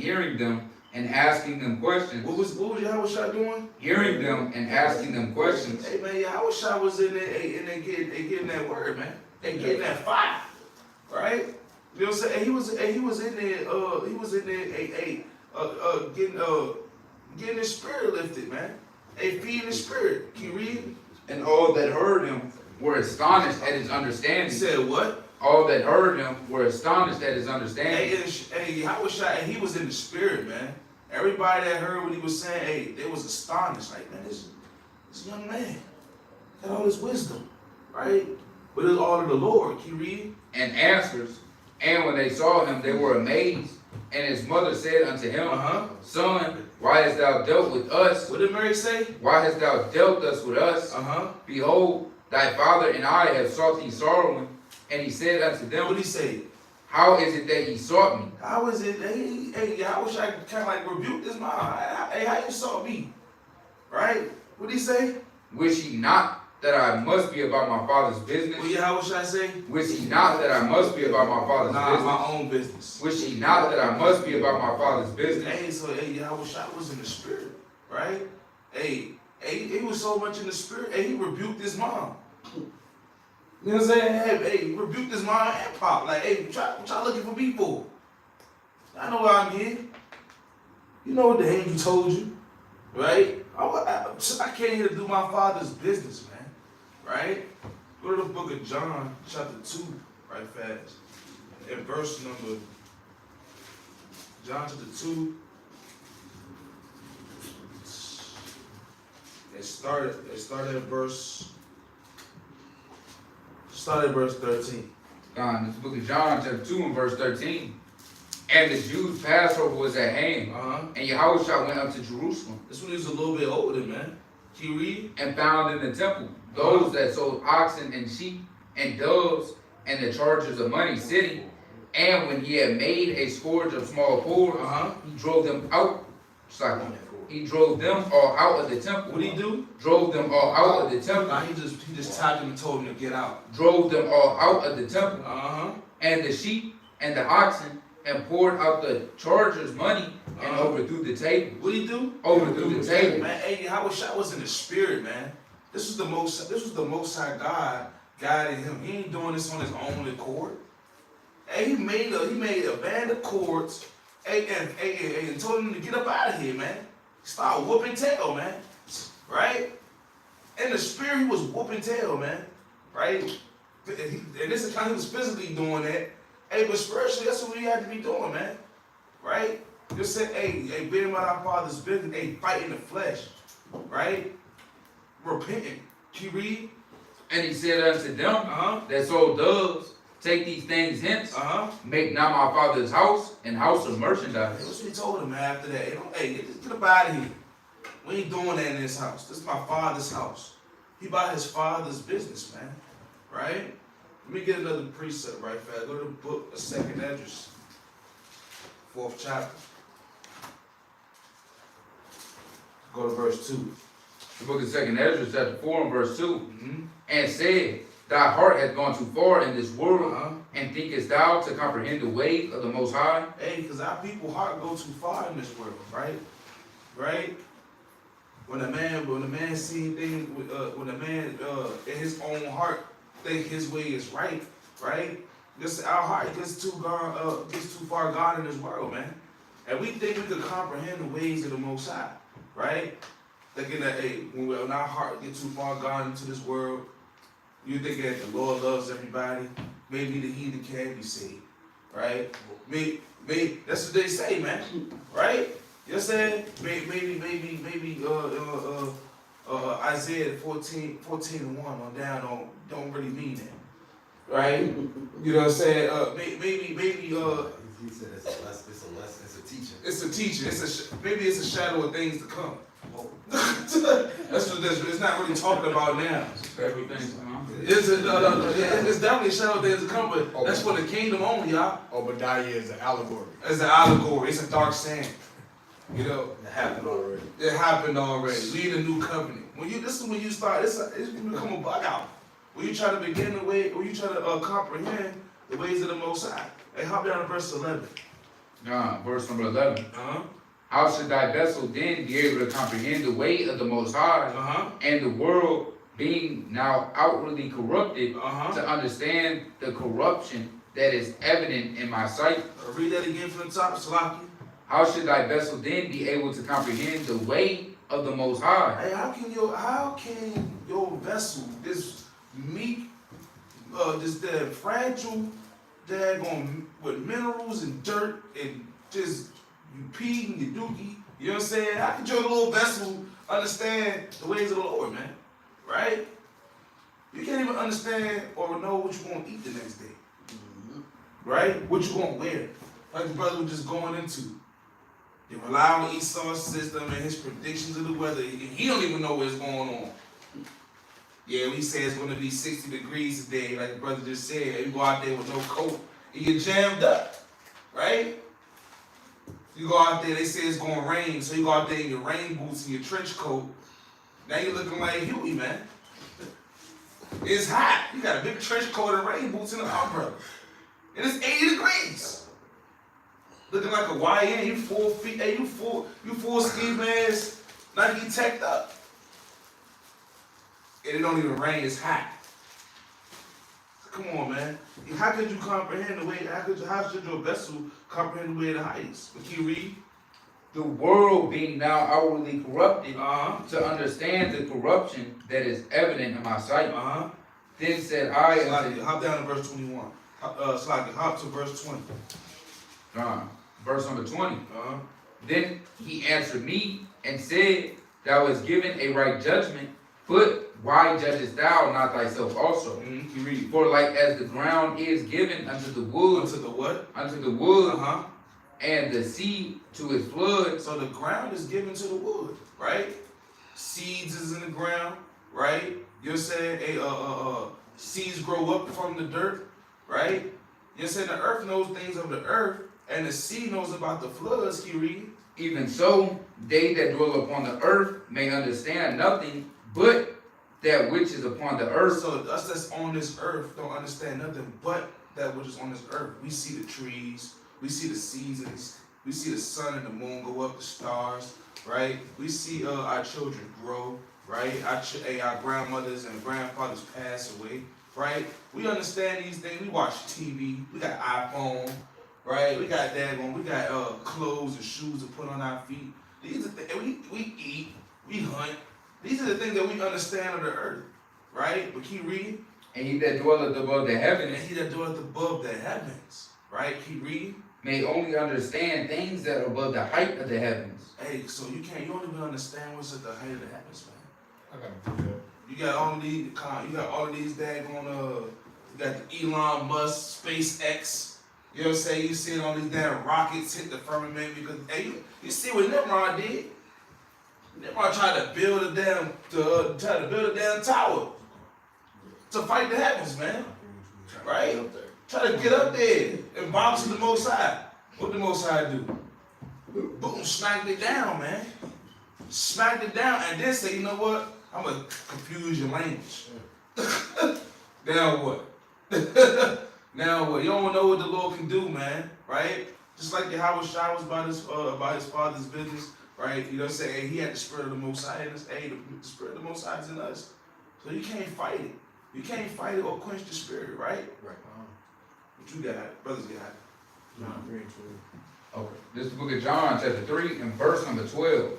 hearing them and asking them questions. What was Yahweh Shah doing? Hearing them and asking them questions. Hey man, Yahweh Shah was in there, and they getting that word, man. They getting that fire, right? You know what I'm saying? He was in there, getting his spirit lifted, man. Feeding his spirit. Can you read? And all that heard him were astonished at his He understanding. said what? All that heard him were astonished at his understanding. Yahweh Shah, he was in the spirit, man. Everybody that heard what he was saying, they was astonished. Like, man, this young man got all this wisdom, right? But it's all of the Lord. Can you read? And answers. And when they saw him, they were amazed. And his mother said unto him, Son, why hast thou dealt with us? What did Mary say? Why hast thou dealt thus with us? Behold, thy father and I have sought thee sorrowing. And he said unto them, What did he say? How is it that ye sought me? How is it? Hey, I wish I could kind of like rebuke this mom. Hey, how you sought me? Right? What did he say? Wish ye not that I must be about my father's business? Well, how should I say? Wish ye not that I must be about my father's business? My own business. Wish ye not that I must be about my father's business? Hey, so Yahweh Shah was in the spirit, right? Hey, he was so much in the spirit. Hey, he rebuked his mom. You know what I'm saying? Hey, rebuked his mom and pop. Like, hey, what y'all looking for me for? I know why I'm here. You know what the angel told you, right? I came here to do my father's business, man. Right? Go to the book of John, chapter 2, right fast. And verse number, John chapter 2. It started at verse 13. John, this book of John, chapter 2 and verse 13. And the Jews' Passover was at hand, and Yahushua went up to Jerusalem. This one was a little bit older, man. Can you read? And found in the temple those that sold oxen and sheep and doves and the chargers of money sitting. And when he had made a scourge of small poor, he drove them out. He drove them all out of the temple. What did he do? Drove them all out of the temple. Nah, he just tapped him and told him to get out. Drove them all out of the temple. And the sheep and the oxen, and poured out the chargers' money and overthrew the table. What did he do? Overthrew the table. Man, hey, Yahushua was in the spirit, man. This was the most high God guiding him. He ain't doing this on his own accord. Hey, he made a band of cords, and told him to get up out of here, man. Start whooping tail, man. Right? In the spirit, he was whooping tail, man. Right? And this account, he was physically doing that. Hey, but spiritually, that's what we had to be doing, man. Right? Just say, hey, being about our Father's business, hey, fighting the flesh. Right? Repenting. Can you read? And he said unto them that sold doves, take these things hence, make not my father's house and house of merchandise. That's what he told him after that. Hey, get up out of here. We ain't doing that in this house. This is my father's house. He about his father's business, man. Right? Let me get another precept right fast. Go to the book of 2nd Esdras, 4th chapter. Go to verse 2. The book of 2nd Ezra, chapter 4 and verse 2. And said, Thy heart hath gone too far in this world, Uh-huh. and thinkest thou to comprehend the way of the Most High? Hey, because our people heart go too far in this world, right? Right? When a man see things, when a man in his own heart think his way is right, right? This our heart gets too far gone in this world, man. And we think we could comprehend the ways of the Most High, right? Thinking that, hey, when our heart gets too far gone into this world, you think that the Lord loves everybody. Maybe the heathen can be saved, right? Maybe that's what they say, man, right? You know what I'm saying? Maybe Isaiah 14:1 on down don't really mean that, right? You know what I'm saying? Maybe He said it's a teaching. it's a teaching. Maybe it's a shadow of things to come. That's what it's not really talking about now. It's definitely a shadow of things to come, but that's for the kingdom only, y'all. Obadiah is an allegory. It's an allegory. It's a dark saying. You know, It happened already. it happened already. We in a new covenant. This is when you start. It's become a bug out. When you try to begin the way, when you try to comprehend the ways of the Most High. Hey, hop down to verse 11. Verse number 11. Uh-huh. How should thy vessel then be able to comprehend the way of the Most High, Uh-huh. and the world being now outwardly corrupted, Uh-huh. to understand the corruption that is evident in my sight? Read that again from the top, Salaki. How should thy vessel then be able to comprehend the way of the Most High? Hey, how can your vessel, this meek, this that fragile, daggone with minerals and dirt and just you pee and you dookie, you know what I'm saying? How can your little vessel understand the ways of the Lord, man? Right? You can't even understand or know what you're gonna eat the next day. Right? What you gonna wear. Like the brother was just going into. You rely on Esau's system and his predictions of the weather. He don't even know what's going on. Yeah, we say it's going to be 60 degrees today, like the brother just said. You go out there with no coat, and you're jammed up, right? You go out there, they say it's going to rain, so you go out there in your rain boots and your trench coat. Now you're looking like Huey, man. It's hot. You got a big trench coat and rain boots and an umbrella. And it's 80 degrees. Looking like a YN, you 4 feet, hey, you full ski mask, Nike teched up. And it don't even rain, it's hot. Come on, man. How could you comprehend the way, how should your vessel comprehend the way of the heights? Can you read? The world being now outwardly corrupted, Uh-huh. to understand the corruption that is evident in my sight. Uh-huh. Then said I Slide unto it. Hop down to verse 21. Slide it. Hop to verse 20. verse number 20. Uh-huh. Then he answered me and said, Thou hast given a right judgment, but why judgest thou not thyself also? Mm-hmm. Can you read? For like as the ground is given unto the wood, Unto the what? unto the wood, Uh-huh. and the sea to its flood, So the ground is given to the wood, right? Seeds is in the ground, right? You're saying seeds grow up from the dirt, right? You're saying the earth knows things of the earth, and the sea knows about the floods. Can you read? even so they that dwell upon the earth may understand nothing but that which is upon the earth. So us that's on this earth don't understand nothing but that which is on this earth. We see the trees, we see the seasons, we see the sun and the moon go up, the stars, right? We see our children grow, right? Our grandmothers and grandfathers pass away, right? We understand these things. We watch TV. We got iPhone, right? We got clothes and shoes to put on our feet. These are things we eat, we hunt. These are the things that we understand of the earth, right? But keep reading. And he that dwelleth above the And heavens he that dwelleth above the heavens, right? Keep reading. may only understand things that are above the height of the heavens. Hey, so you don't even understand what's at the height of the heavens, man. I gotta do that. You got all of these daggone you got the Elon Musk, SpaceX. You know what I'm saying? You seeing all these damn rockets hit the firmament because hey, you see what Nimrod did? Nimrod tried to build a damn tower to fight the heavens, man. Right? Try to get up there and bounce to the Most High. What the Most High do? Boom, smacked it down, man. Smacked it down and then say, you know what? I'm going to confuse your language. Now what? Now what? You don't know what the Lord can do, man, right? Just like Yahweh Shai was about his father's business, right? You know what I'm saying? Hey, he had the spirit of the Most High in us. Hey, the spirit of the Most High is in us. So you can't fight it. You can't fight it or quench the spirit, right? Right. But you got it. Brothers got it. John 3 and 12. Okay. This is the book of John, chapter 3, and verse number 12.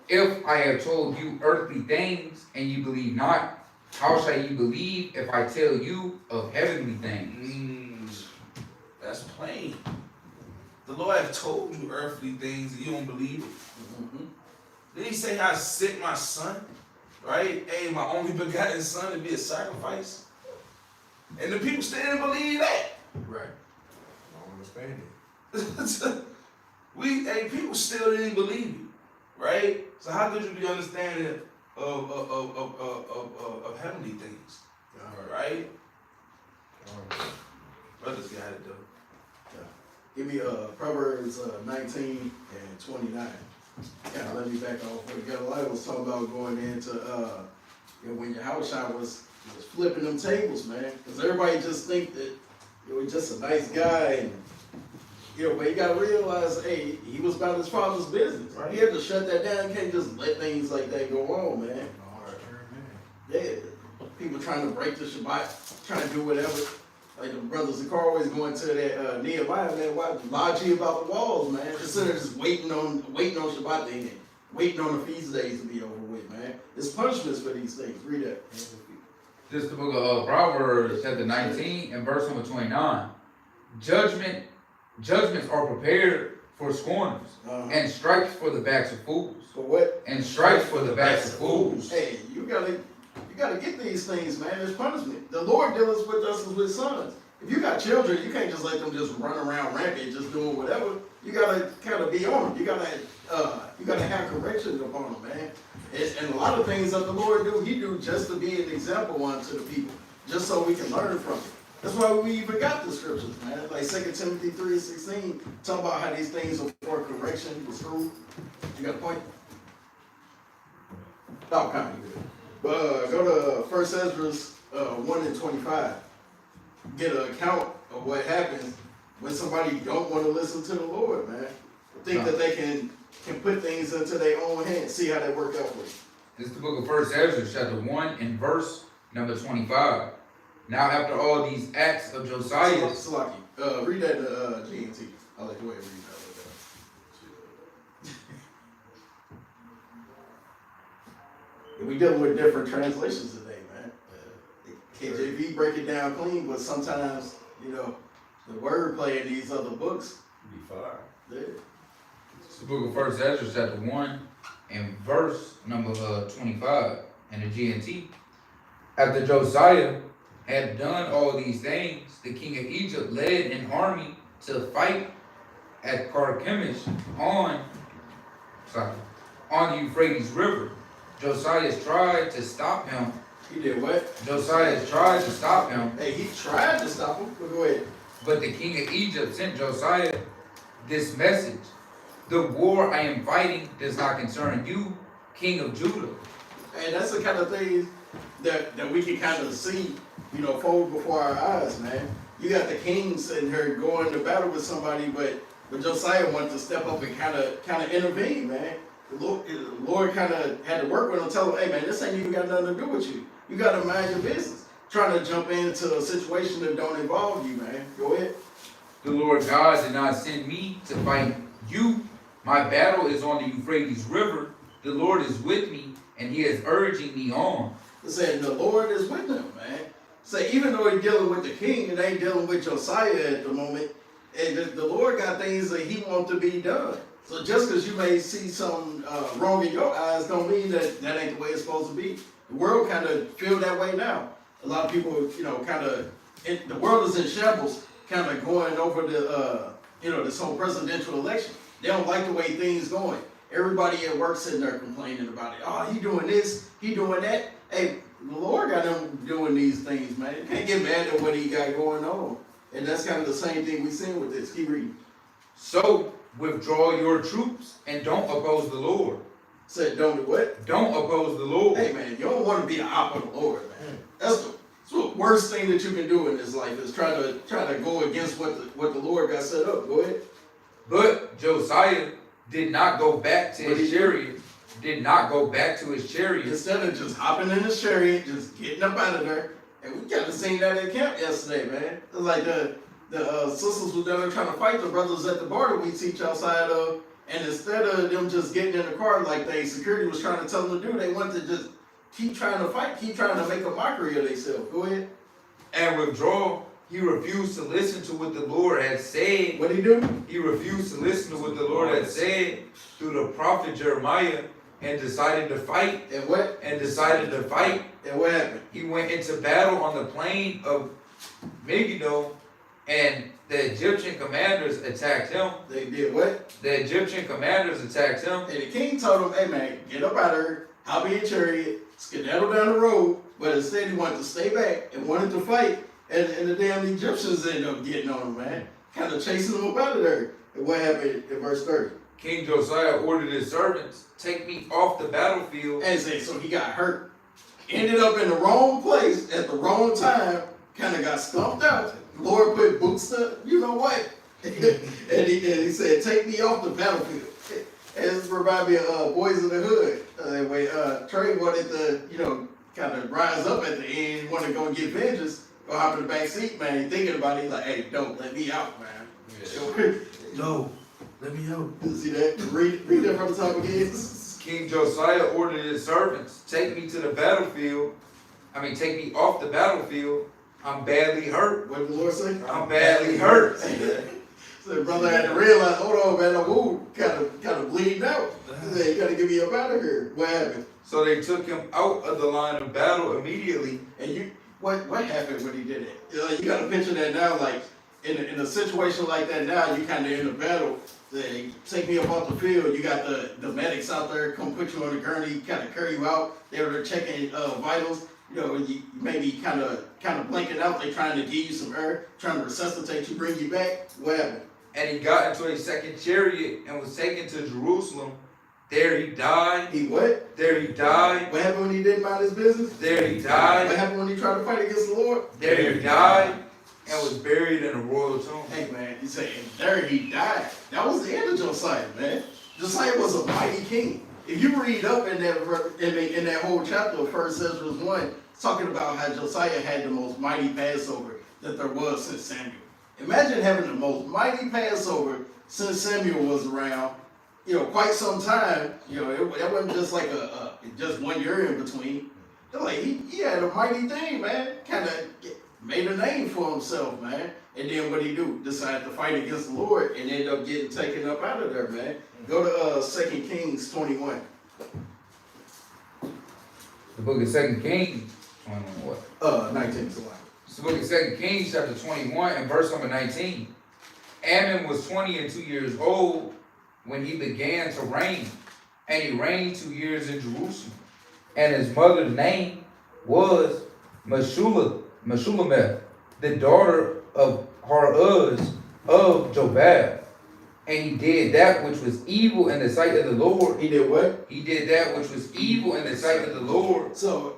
If I have told you earthly things and you believe not, how shall you believe if I tell you of heavenly things? That's plain. The Lord have told you earthly things and you don't believe it. Mm-hmm. Did he say I sent my son? Right? Hey, my only begotten son to be a sacrifice? And the people still didn't believe that. Right. I don't understand it. People still didn't believe it. Right? So how could you be understanding of heavenly things? Right? Brothers got it though. Give me Proverbs 19 and 29. Kind of let me back off what Galileo was talking about going into when your house shot was flipping them tables, man. Because everybody just think that he was just a nice guy, and but you gotta realize, hey, he was about his father's business. Right. He had to shut that down. You can't just let things like that go on, man. Yeah, people trying to break the Shabbat, trying to do whatever. Like the brothers of always going to that Nehemiah, man, lie to you about the walls, man. Instead of just waiting on Shabbat to end, waiting on the feast days to be over with, man. It's punishments for these things. Read that. This is the book of Proverbs, chapter 19, and verse number 29. Judgments are prepared for scorners, and stripes for the backs of fools. For what? And stripes for the backs of fools. Hey, you gotta get these things, man. There's punishment. The Lord deals with us as with sons. If you got children, you can't just let them just run around rampant, just doing whatever. You gotta kind of be on them. You gotta have correction upon them, man. And a lot of things that the Lord do, He do just to be an example unto the people, just so we can learn from it. That's why we even got the scriptures, man. Like 2 Timothy 3:16, talk about how these things are for correction, for school. You got a point? No, kind of good. But go to 1 Ezra 1 and 25. Get an account of what happens when somebody don't want to listen to the Lord, man. Think that they can put things into their own hands. See how they work out for you. This is the book of 1 Ezra, chapter 1, and verse number 25. Now after all these acts of Josiah... Salaki, read that GNT. I like the way it reads that. We dealing with different translations today, man. KJV break it down clean, but sometimes, the wordplay in these other books Be fire. Yeah. It's the book of 1 Ezra, chapter 1, and verse number 25, in the GNT. After Josiah had done all these things, the king of Egypt led an army to fight at Carchemish on the Euphrates River. Josiah tried to stop him. He did what? Josiah tried to stop him. Hey, he tried to stop him. But go ahead. But the king of Egypt sent Josiah this message: the war I am fighting does not concern you, king of Judah. And that's the kind of thing that we can kind of see, fold before our eyes, man. You got the king sitting here going to battle with somebody, but Josiah wanted to step up and kind of intervene, man. The Lord kind of had to work with him, tell him, hey, man, this ain't even got nothing to do with you. You got to mind your business. Trying to jump into a situation that don't involve you, man. Go ahead. The Lord God did not send me to fight you. My battle is on the Euphrates River. The Lord is with me, and He is urging me on. It said the Lord is with them, man. Say, even though he's dealing with the king, it ain't dealing with Josiah at the moment. And the Lord got things that He wants to be done. So just because you may see something wrong in your eyes, don't mean that ain't the way it's supposed to be. The world kind of feel that way now. A lot of people, the world is in shambles, kind of going over this whole presidential election. They don't like the way things going. Everybody at work sitting there complaining about it. Oh, he doing this, he doing that. Hey, the Lord got him doing these things, man. You can't get mad at what He got going on. And that's kind of the same thing we seen with this. Keep reading. So withdraw your troops and don't oppose the Lord. Said don't do what? Don't oppose the Lord. Hey, man, you don't want to be an op of the Lord, man. That's So the worst thing that you can do in this life is try to go against what the Lord got set up. Go ahead. But Josiah did not go back to his chariot. Did not go back to his chariot. Instead of just hopping in his chariot, just getting up out of there. And we got to seen that at camp yesterday, man. It was like the sisters were down there trying to fight the brothers at the bar that we teach outside of. And instead of them just getting in the car like security was trying to tell them to do, they wanted to just keep trying to fight, keep trying to make a mockery of themselves. Go ahead. And withdraw. He refused to listen to what the Lord had said. What did he do? He refused to listen to what the Lord had said through the prophet Jeremiah and decided to fight. And what? And decided to fight. And what happened? He went into battle on the plain of Megiddo, and the Egyptian commanders attacked him. They did what? The Egyptian commanders attacked him. And the king told him, hey man, get up out of here, hop in your chariot, skedaddle down the road. But instead he wanted to stay back and wanted to fight. And the damn Egyptians ended up getting on him, man. Kind of chasing him up out of there. And what happened in verse 30? King Josiah ordered his servants, take me off the battlefield. And so he got hurt. Ended up in the wrong place at the wrong time. Kind of got stumped out. Lord put boots to, you know what? and he said, take me off the battlefield. And this reminded me of Boys in the Hood. When Trey wanted to, kind of rise up at the end, wanted to go get vengeance, go hop in the back seat, man. He thinking about it, he's like, hey, don't let me out, man. No, let me out. You see that? Read that from the top again. King Josiah ordered his servants, take me to the battlefield. Take me off the battlefield. I'm badly hurt. What did the Lord say? I'm badly hurt. So the brother had to realize, hold on, man, the wound kind of bleeding out. He said, you got to get me up out of here. What happened? So they took him out of the line of battle immediately. And what happened when he did it? You got to picture that now, like in a situation like that now, you kind of in a battle. They take me up off the field. You got the medics out there come put you on the gurney, kind of carry you out. They were checking vitals. You maybe kind of blanking out. They trying to give you some air, trying to resuscitate you, bring you back. What happened? And he got into a second chariot and was taken to Jerusalem. There he died. He what? There he died. What happened when he didn't mind his business? There he died. What happened when he tried to fight against the Lord? There he died and was buried in a royal tomb. Hey man, you say, and there he died. That was the end of Josiah, man. Josiah was a mighty king. If you read up in that whole chapter of 1 Ezra 1, it's talking about how Josiah had the most mighty Passover that there was since Samuel. Imagine having the most mighty Passover since Samuel was around. Quite some time. It wasn't just like just 1 year in between. Like he had a mighty thing, man. Kind of made a name for himself, man. And then what he do? Decided to fight against the Lord and ended up getting taken up out of there, man. Go to 2 Kings 21. The book of 2 Kings, 21 what? 19. It's the book of 2 Kings, chapter 21, and verse number 19. Ammon was 22 years old when he began to reign, and he reigned 2 years in Jerusalem. And his mother's name was Meshulameth, the daughter of Haruz of Jobab. And he did that which was evil in the sight of the Lord. He did what? He did that which was evil in the sight of the Lord. So,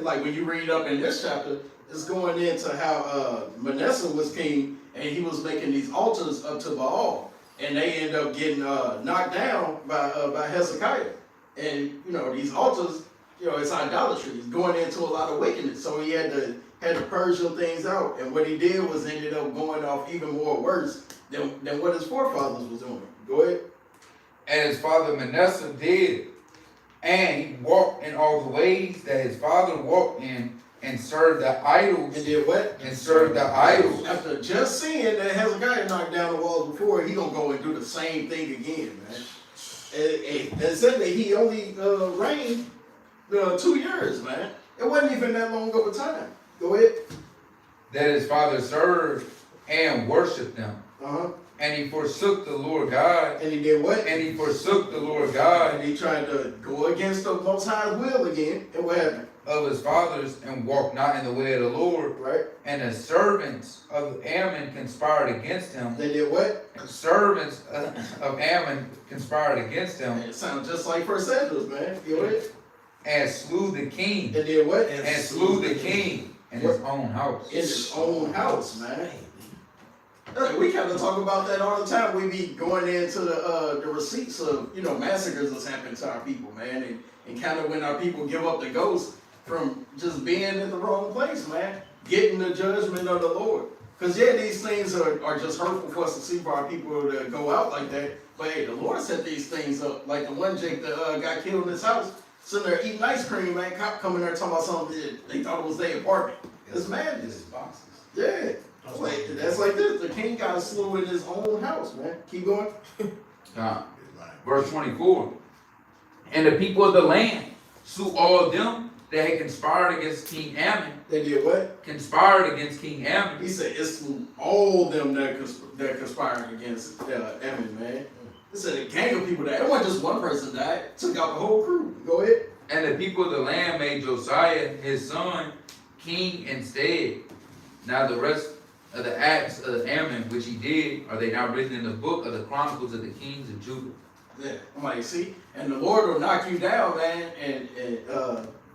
like when you read up in this chapter, it's going into how Manasseh was king, and he was making these altars up to Baal, and they end up getting knocked down by Hezekiah. And these altars, it's idolatry. It's going into a lot of wickedness. So he had to purge some things out. And what he did was ended up going off even more worse than what his forefathers was doing. Go ahead. And his father Manasseh did. And he walked in all the ways that his father walked in, and served the idols. And did what? And served the idols. After just seeing that Hezekiah knocked down the walls before, he gonna go and do the same thing again, man. And said that he only reigned 2 years, man. It wasn't even that long of a time. Go ahead. That his father served and worshiped them. And he forsook the Lord God. And he did what? And he forsook the Lord God. And he tried to go against the Most High's will again. And what happened? Of his fathers, and walked not in the way of the Lord. Right. And the servants of Ammon conspired against him. They did what? The servants of Ammon conspired against him. It sounds just like 1 Ezra, man. Go ahead. And slew the king. And did what? And slew the king. In his own house. in his own house, man. Hey, we kind of talk about that all the time. We be going into the receipts of, you know, massacres that's happened to our people, man, and kind of when our people give up the ghost from just being in the wrong place, man, getting the judgment of the Lord. Because yeah, these things are just hurtful for us to see for our people to go out like that. But hey, the Lord set these things up. Like the one Jake that got killed in his house, sitting there eating ice cream, man, cop coming there talking about something that they thought it was their apartment. It's madness. boxes. Yeah. That's like this. The king got slew in his own house, man. Keep going. Verse 24. And the people of the land slew all them that had conspired against King Ammon. They did what? Conspired against King Ammon. He said it slew all them that conspired against Ammon, man. It said a gang of people died. It wasn't just one person died. Took out the whole crew. Go ahead. And the people of the land made Josiah, his son, king instead. Now the rest of the acts of Ammon, which he did, are they not written in the book of the Chronicles of the Kings of Judah? Yeah. I'm like, see? And the Lord will knock you down, man. And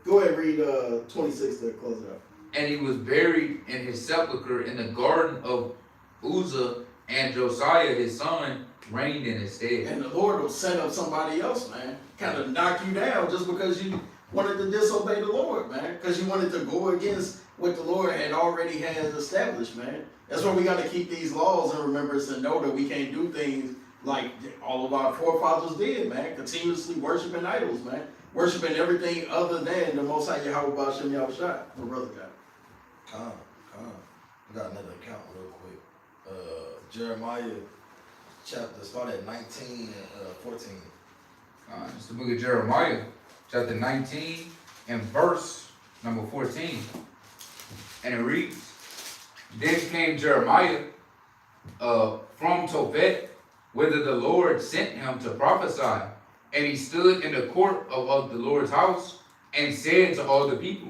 go ahead and read 26 to close it out. And he was buried in his sepulchre in the garden of Uzzah, and Josiah, his son, reigned in his stead. And the Lord will send up somebody else, man. Kind of knock you down just because you wanted to disobey the Lord, man. Because you wanted to go against what the Lord had already has established, man. That's why we got to keep these laws in remembrance and know that we can't do things like all of our forefathers did, man. Continuously worshiping idols, man. Worshiping everything other than the Most High Yahweh B'Shem Yahushua. My brother got it. Come. I got another account real quick. Jeremiah chapter, start at 19 and 14. It's the book of Jeremiah, chapter 19 and verse number 14. And it reads, Then came Jeremiah from Tophet, whither the Lord sent him to prophesy. And he stood in the court of the Lord's house, and said to all the people,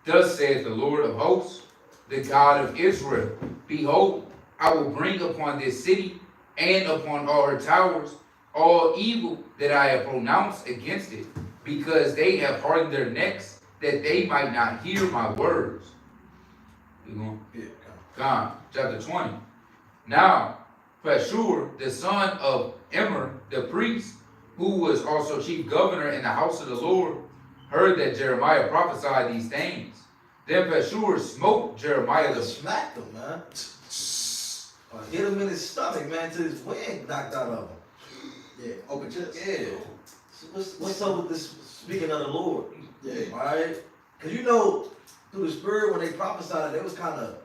Thus saith the Lord of hosts, the God of Israel, Behold, I will bring upon this city and upon all her towers all evil that I have pronounced against it, because they have hardened their necks, that they might not hear my words. God, chapter 20. Now, Pashur, the son of Immer, the priest, who was also chief governor in the house of the Lord, heard that Jeremiah prophesied these things. Then Pashur smote Jeremiah the Smacked him, man. Hit him in his stomach, man, till his wind knocked out of him. Yeah, open chest. Yeah. What's up with this speaking of the Lord? Yeah. Alright? Because you know, through the Spirit, when they prophesied, they was kind of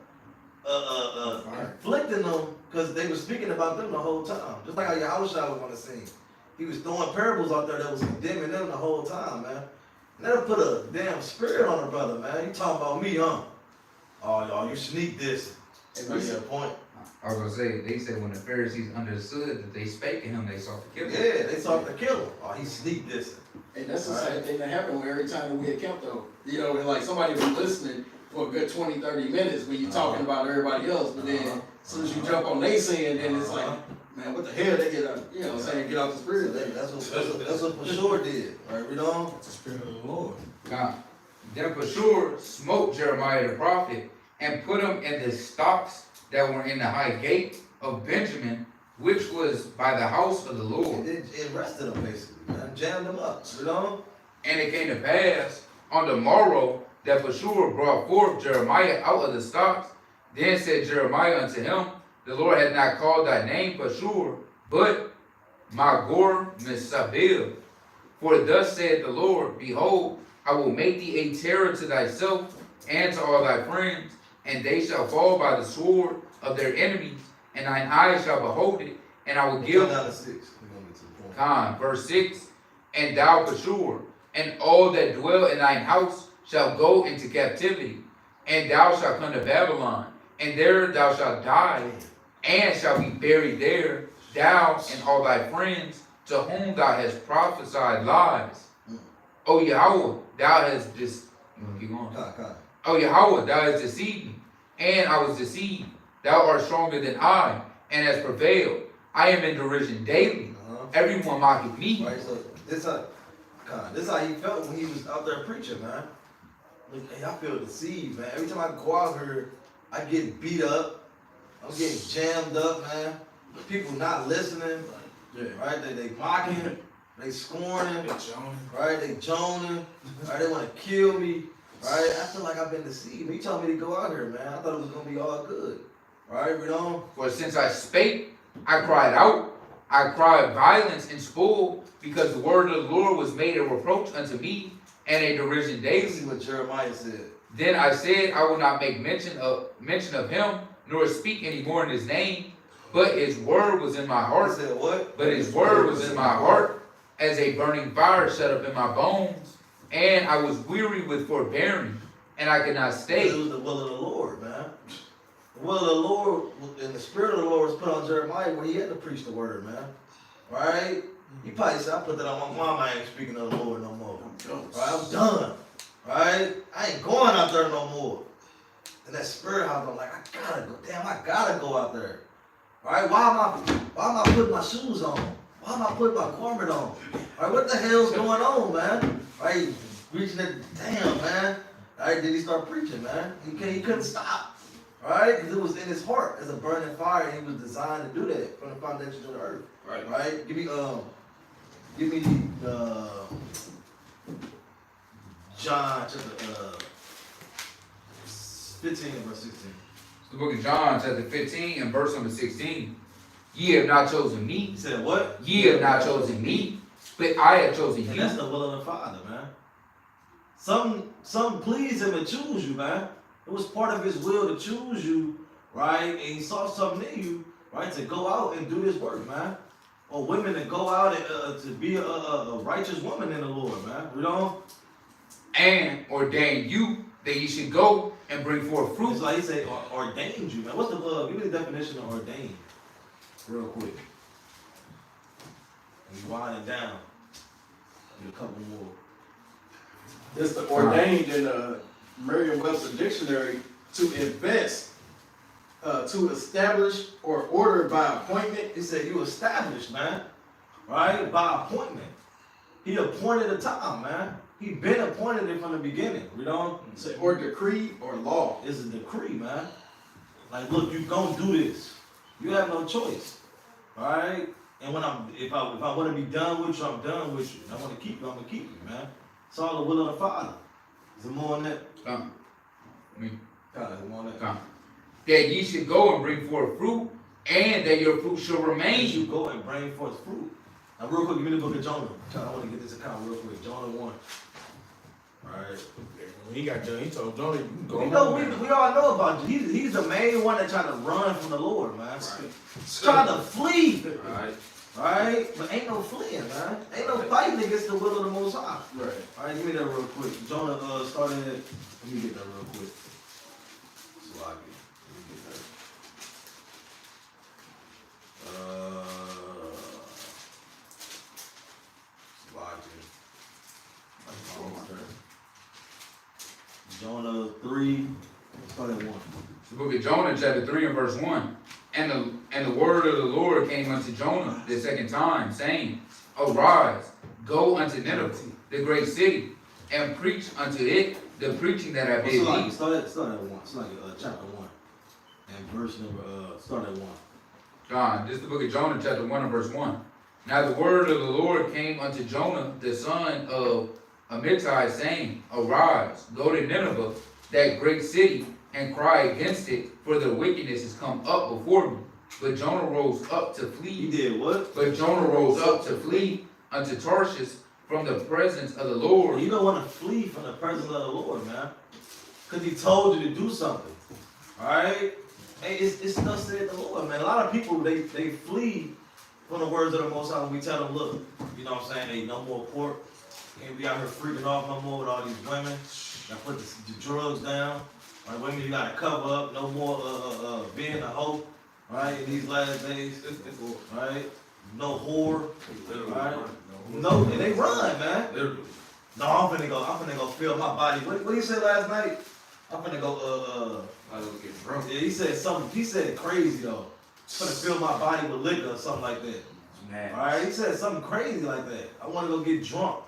inflicting them because they were speaking about them the whole time. Just like how Yahushua was on the scene. He was throwing parables out there that was condemning them the whole time, man. And that'll put a damn spirit on a brother, man. You talking about me, huh? Oh, y'all, you sneak this. That's your point. I was gonna say, they said when the Pharisees understood that they spake to him, they sought to kill him. Yeah, they sought to kill him. Oh, he sneak this. And that's the same thing that happened every time we account though. You know, and like somebody was listening for a good 20, 30 minutes when you're talking about everybody else, but then as soon as you jump on they sin, then it's like, man, what the hell they get out, you know what I'm saying, get out the spirit. That's what Pashur did. Right, read on. It's the spirit of the Lord. God. Then Pashur smote Jeremiah the prophet, and put him in the stocks that were in the high gate of Benjamin, which was by the house of the Lord. It arrested them basically, man. Jammed them up. Read on. And it came to pass on the morrow that Pashur brought forth Jeremiah out of the stocks. Then said Jeremiah unto him, The Lord hath not called thy name Pashur, but Magor Misabil. For thus saith the Lord, Behold, I will make thee a terror to thyself and to all thy friends, and they shall fall by the sword of their enemies, and thine eyes shall behold it, and I will give. Down to 6. We're gonna get to the point. Con, verse 6. And thou, Pashur, and all that dwell in thine house shall go into captivity, and thou shalt come to Babylon, and there thou shalt die, and shalt be buried there, thou and all thy friends, to whom thou hast prophesied lies. O Yahweh, thou hast keep going. O Yahweh, thou hast deceived me, and I was deceived. Thou art stronger than I, and hast prevailed. I am in derision daily. Everyone mocketh me. Right, so this how he felt when he was out there preaching, man. Look, hey, I feel deceived, man. Every time I go out here, I get beat up. I'm getting jammed up, man. People not listening, Yeah. right? They mocking, they scorning, right? They joning, right? They want to kill me, right? I feel like I've been deceived. He told me to go out here, man. I thought it was gonna be all good, right? You know? For since I spake, I cried out. I cried violence and spoil, because the word of the Lord was made a reproach unto me, and a derision daily. This is what Jeremiah said. Then I said, I will not make mention of him, nor speak any more in his name. But his word was in my He heart. said what? But his word was in my heart, as a burning fire shut up in my bones. And I was weary with forbearing, and I could not stay. It was the will of the Lord, man. The will of the Lord, and the spirit of the Lord was put on Jeremiah where he had to preach the word, man. Right? He probably said, I put that on my mom, I ain't speaking of the Lord no more. Right? I'm done. Right? I ain't going out there no more. And that spirit house, I'm like, I gotta go. Damn, I gotta go out there. Right? Why am I putting my shoes on? Why am I putting my garment on? Right? What the hell's going on, man? Right? Reaching that, damn, man. Right? Then he start preaching, man. He couldn't stop. Right? Because it was in his heart as a burning fire, and he was designed to do that from the foundation of the earth. Right. Right? Give me the John chapter 15 and verse 16. It's the book of John, chapter 15, and verse number 16. Ye have not chosen me. He said what? Ye have not chosen me, but I have chosen And you. that's the will of the Father, man. Some please him and choose you, man. It was part of his will to choose you, right? And he saw something in you, right, to go out and do this work, man. Or women to go out and to be a righteous woman in the Lord, man. You know? And ordained you that ye should go and bring forth fruit. It's like he said, ordained you, man. What's the give me the definition of ordained, real quick. And you wind it down. Get a couple more. It's the ordained in the Merriam-Webster dictionary to invest, to establish or order by appointment. He said you established, man. Right? By appointment. He appointed a time, man. He been appointed it from the beginning. You know? Say, or decree or law. It's a decree, man. Like, look, you gonna do this. You have no choice. Alright? And when if I want to be done with you, I'm done with you. And I want to keep you, I'm gonna keep you, man. It's all the will of the Father. Is there more on that? Come. Is there more on that? Come. That ye should go and bring forth fruit, and that your fruit shall And remain. you go and bring forth fruit. Now, real quick, give me the book of Jonah. I want to get this account real quick. Jonah 1. Alright. When he got done, he told Jonah, you can go We know, home. we all know about you. He's the main one that tried to run from the Lord, man. Trying to flee. Right. Right? But ain't no fleeing, man. Ain't no fighting against the will of the Most High. Right. Alright, give me that real quick. Jonah started, let me get that real quick. Sloppy. Let me get that. Sloppy. Jonah 3, start at 1. The book of Jonah, chapter 3 and verse 1. And the word of the Lord came unto Jonah the second time, saying, Arise, go unto Nineveh, the great city, and preach unto it the preaching that I bid thee. Start at 1. It's like chapter 1. And verse number, start at 1. John, this is the book of Jonah, chapter 1 and verse 1. Now the word of the Lord came unto Jonah, the son of Amittai, saying, Arise, go to Nineveh, that great city, and cry against it, for their wickedness is come up before me. But Jonah rose up to He flee. did what? But Jonah rose up to flee unto Tarshish from the presence of the Lord. You don't want to flee from the presence of the Lord, man. Because he told you to do something. Alright? Hey, it's thus said the Lord, man. A lot of people, they flee from the words of the Most High when we tell them, look, you know what I'm saying? Hey, no more pork. Can't be out here freaking off no more with all these women. Now put the drugs down. Right, women, you gotta cover up. No more being a hoe. Right, in these last days. Right? No whore. Right? No, and they run, man. No, I'm finna go feel my body. What did he say last night? I'm finna go, I was getting drunk. yeah, he said something, he said crazy though. I'm finna fill my body with liquor or something like that. Man. Alright, he said something crazy like that. I wanna go get drunk.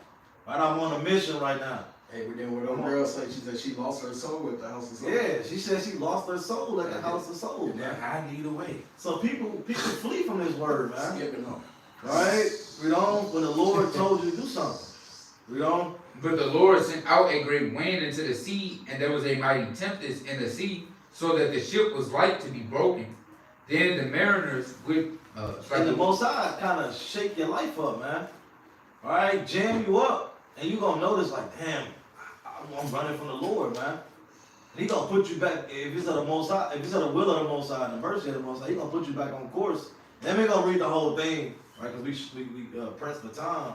Right, I'm on a mission right now. Hey, but then what old girl say? She said she lost her soul at the house of soul. Yeah, she said she lost her soul at the house of soul, And man. I need a way. So people flee from this word, man. Skipping on. Right? You know, when the Lord told you to do something. You know? But the Lord sent out a great wind into the sea, and there was a mighty tempest in the sea, so that the ship was like to be broken. Then the mariners with And the Most High kind of shake your life up, man. All right, jam you up, and you gonna notice like, damn, I'm running from the Lord, man. And He gonna put you back. If it's of the Most High, if it's of the will of the Most High and the mercy of the Most High, He gonna put you back on course. Then we gonna read the whole thing, right? Because we press the time.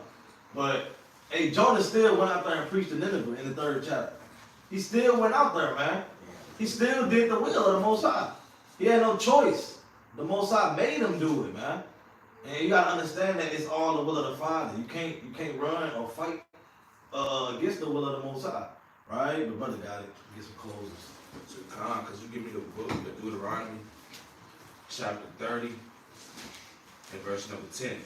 But hey, Jonah still went out there and preached to Nineveh in the 3rd chapter. He still went out there, man. He still did the will of the Most High. He had no choice. The Most High made him do it, man. And you gotta understand that it's all the will of the Father. You can't run or fight against the will of the Most High, right? But brother got it. Get some clothes. So Con, because you give me the book, the Deuteronomy, chapter 30, and verse number 10.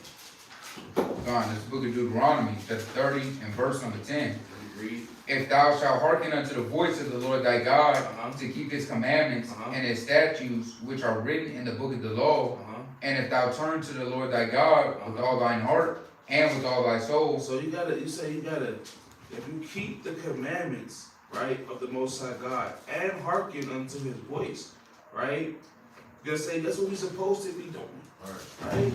God, this book of Deuteronomy, chapter 30 and verse number 10. Let me read. If thou shalt hearken unto the voice of the Lord thy God, Uh-huh. to keep his commandments Uh-huh. and his statutes, which are written in the book of the law, Uh-huh. and if thou turn to the Lord thy God with all thine heart and with all thy soul, So you gotta, if you keep the commandments, right, of the Most High God and hearken unto His voice, right, you're gonna say that's what we're supposed to be doing, right?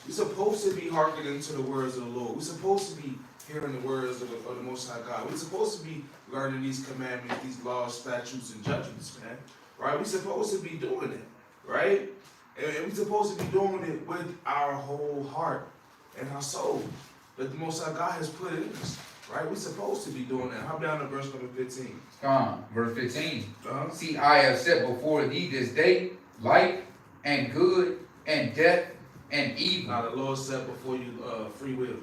We're supposed to be hearkening to the words of the Lord. We're supposed to be hearing the words of the Most High God. We're supposed to be learning these commandments, these laws, statutes, and judgments, man, right? We're supposed to be doing it, right? And we're supposed to be doing it with our whole heart and our soul that the Most High God has put in us, right? We're supposed to be doing that. How about in verse number 15? God, verse 15. Uh-huh. See, I have set before thee this day life and good and death and evil. Now the Lord set before you free will.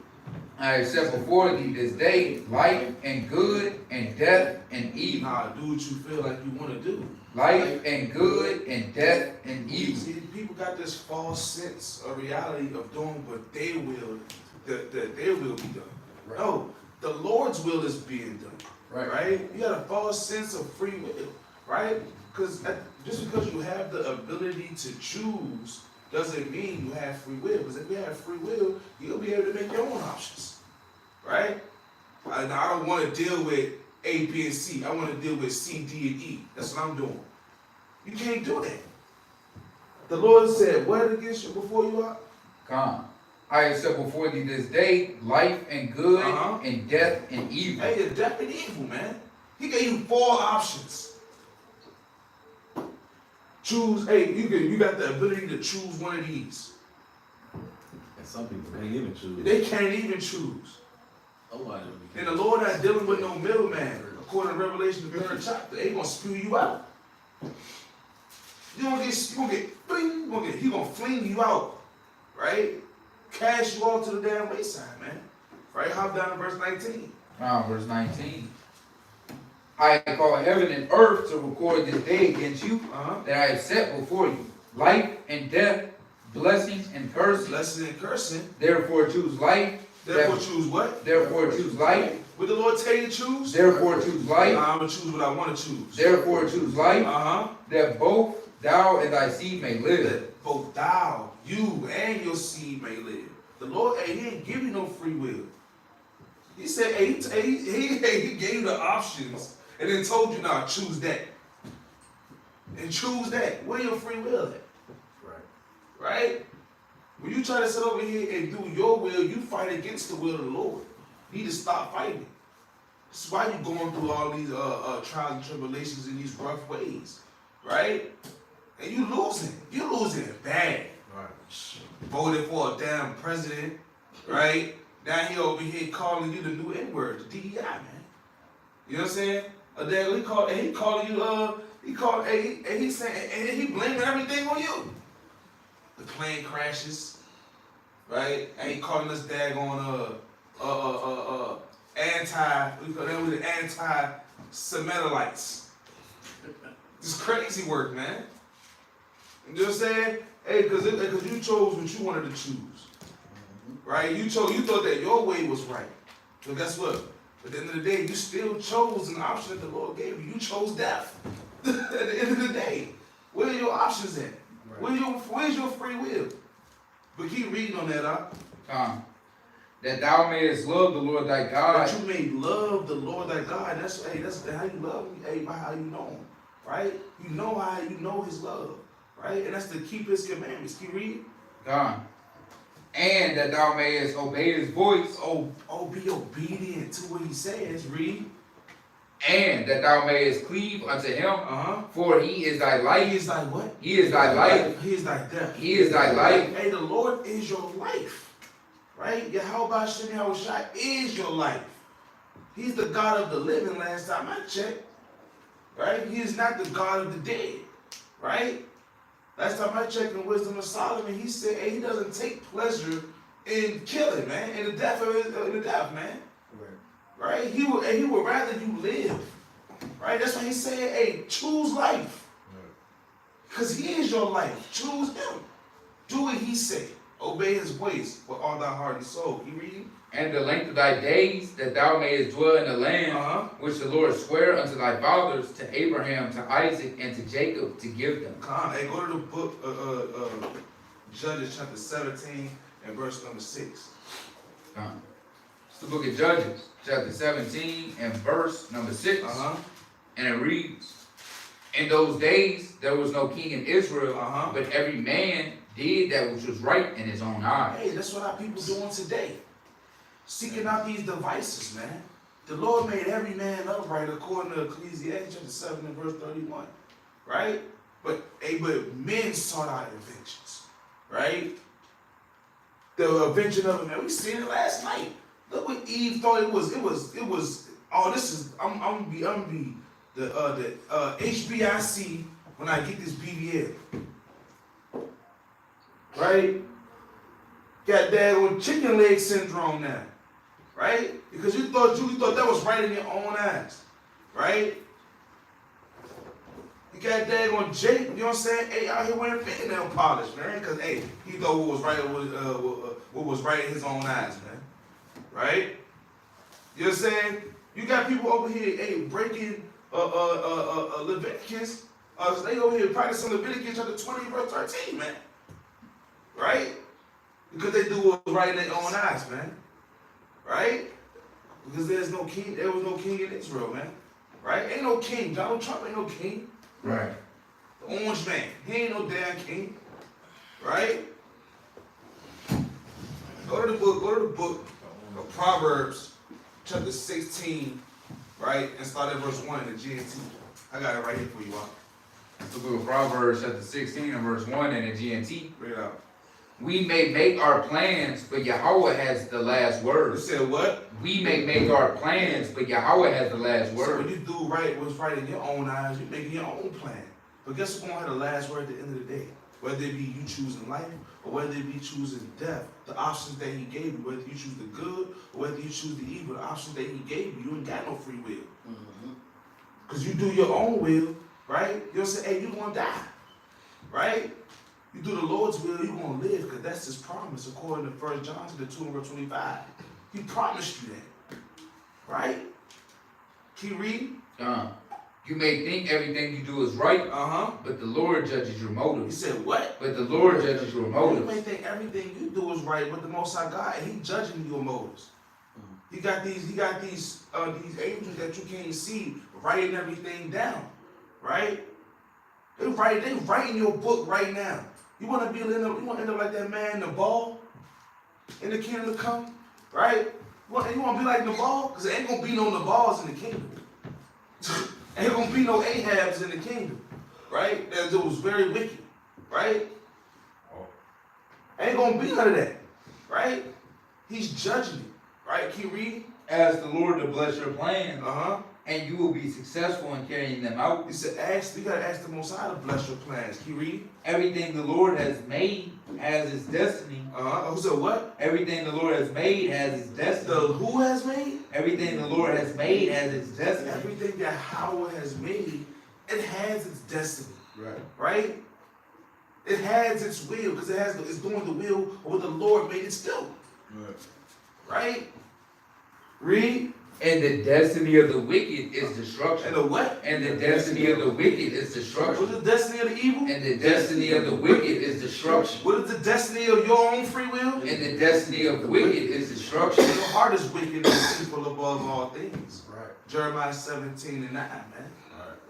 I have set before thee this day life and good and death and evil. Now do what you feel like you want to do. Life and good and death and evil. See, people got this false sense of reality of doing what they will, that their will be done. Right. No, the Lord's will is being done. Right. You got a false sense of free will, right? Because just because you have the ability to choose doesn't mean you have free will. Because if you have free will, you'll be able to make your own options, right? And I don't want to deal with A, B, and C. I want to deal with C, D, and E. That's what I'm doing. You can't do that. The Lord said, what against you before you are? God, I have set before thee this day life and good Uh-huh. and death and evil. Hey, it's death and evil, man. He gave you 4 options. Choose, hey, you got the ability to choose one of these. And some people can't even choose. They can't even choose. Nobody would be. And the Lord not dealing with no middleman. According to Revelation, the 3rd chapter, they gonna spew you out. He gonna fling you out, right? Cast you off to the damn wayside, man. Right? Hop down to verse 19. Verse 19. I call heaven and earth to record this day against you Uh-huh. that I have set before you life and death, blessings and curses. Blessing and cursing. Therefore choose life. Therefore choose what? Therefore choose life. What the Lord tell you to choose? Therefore choose life. I'm gonna choose what I want to choose. Therefore choose life, Uh-huh. that both thou and thy seed may live. That both thou, you, and your seed may live. The Lord, hey, He ain't give you no free will. He said, hey, he gave you the options and then told you, now choose that. And choose that. Where your free will at? Right? When you try to sit over here and do your will, you fight against the will of the Lord. You need to stop fighting. This is why you're going through all these trials and tribulations in these rough ways. Right? And you losing. You're losing bad. Voted for a damn president, right? Now he over here calling you the new N-word, the DEI, man. You know what I'm saying? He calling you, he's saying, and he blaming everything on you. The plane crashes, right? And he calling us daggone anti-Semitolites. This crazy work, man. You know what I'm saying? Hey, because you chose what you wanted to choose. Right? You thought that your way was right. So guess what? But at the end of the day, you still chose an option that the Lord gave you. You chose death. At the end of the day, where are your options at? Where's your free will? But keep reading on that, that thou mayest love the Lord thy God. That you may love the Lord thy God. That's how you love him. Hey, by how you know him, right? You know how you know his love, right? And that's to keep his commandments. Keep reading. God. And that thou mayest obey his voice. Oh, be obedient to what he says. Read. And that thou mayest cleave unto him. For he is thy life. He is thy what? He is thy life. He is thy death. He is thy life. Hey, the Lord is your life. Right? Yahweh Shem Yahushua is your life. He's the God of the living, last time I checked. Right? He is not the God of the dead. Right? Last time I checked in Wisdom of Solomon, he said, hey, he doesn't take pleasure in killing, man, in the death man. Right? He would rather you live. Right? That's why he said, hey, choose life. Because he is your life. Choose him. Do what he said. Obey his ways with all thy heart and soul. You reading? And the length of thy days, that thou mayest dwell in the land which the Lord sware unto thy fathers, to Abraham, to Isaac, and to Jacob, to give them. Hey, go to the book Judges chapter 17 and verse number 6. It's the book of Judges, chapter 17 and verse number 6. And it reads, in those days there was no king in Israel, but every man did that which was right in his own eyes. Hey, that's what our people doing today. Seeking out these devices, man. The Lord made every man upright according to Ecclesiastes chapter 7 and verse 31. Right? But men sought out inventions. Right? The invention of it, man. We seen it last night. Look what Eve thought it was. Oh, this is I'm gonna be the HBIC when I get this BBL. Right? Got that on chicken leg syndrome now. Right? Because you thought that was right in your own eyes. Right? You got that on Jake, you know what I'm saying? Hey, out here wearing fingernail polish, man. Because, hey, he thought what was right in his own eyes, man. Right? You know what I'm saying? You got people over here, hey, breaking Leviticus. They over here practicing Leviticus chapter 20, verse 13, man. Right? Because they do what's right in their own eyes, man. Right? Because there was no king in Israel, man. Right? Ain't no king. Donald Trump ain't no king. Right. The orange man. He ain't no damn king. Right? Go to the book of Proverbs, chapter 16, right? And start at verse 1 in the GNT. I got it right here for you all. The book of Proverbs, chapter 16 and verse 1 in the GNT. Read it out. We may make our plans, but Yahweh has the last You word. said what? We may make our plans, but Yahweh has the last So word. when you do right, what's right in your own eyes, you're making your own plan. But guess what's going to have the last word at the end of the day? Whether it be you choosing life or whether it be choosing death, the options that he gave you, whether you choose the good or whether you choose the evil, the options that he gave you, you ain't got no free will. Because you do your own will, right? You'll say, hey, you're going to die, right? You do the Lord's will, you're going to live because that's his promise according to 1 John to the 2 and verse 25. He promised you that, right? Keep reading. You may think everything you do is right, but the Lord judges your He motives. said, what? But the Lord judges your You motives. may think everything you do is right, but the Most High God, he judging your motives. He got these angels that you can't see writing everything down, right? They writing your book right now. You want to end up like that man, the ball, in the kingdom to come, right? You want to be like Nabal? Because there ain't going to be no Nabals in the kingdom. Ain't going to be no Ahabs in the kingdom, right? That was very wicked, right? Ain't going to be none of that, right? He's judging it, right? Keep reading. Ask the Lord to bless your plans, And you will be successful in carrying them out. he said, you got to ask the Most High to bless your plans. Keep reading. Everything the Lord has made has its destiny. Who said what? Everything the Lord has made has its destiny. The who has made? Everything the Lord has made has its destiny. Everything that Howard has made, it has its destiny. Right. Right? It has its will because it's doing the will of what the Lord made it to do. Right. Right? Read. And the destiny of the wicked is destruction. And the what? And the destiny of the wicked is What destruction. is the destiny of the evil? And the destiny of the wicked is destruction. What is the destiny of your own free will? And the destiny of the wicked is destruction. Your heart is wicked and deceitful above all things. Right. Jeremiah 17:9, man.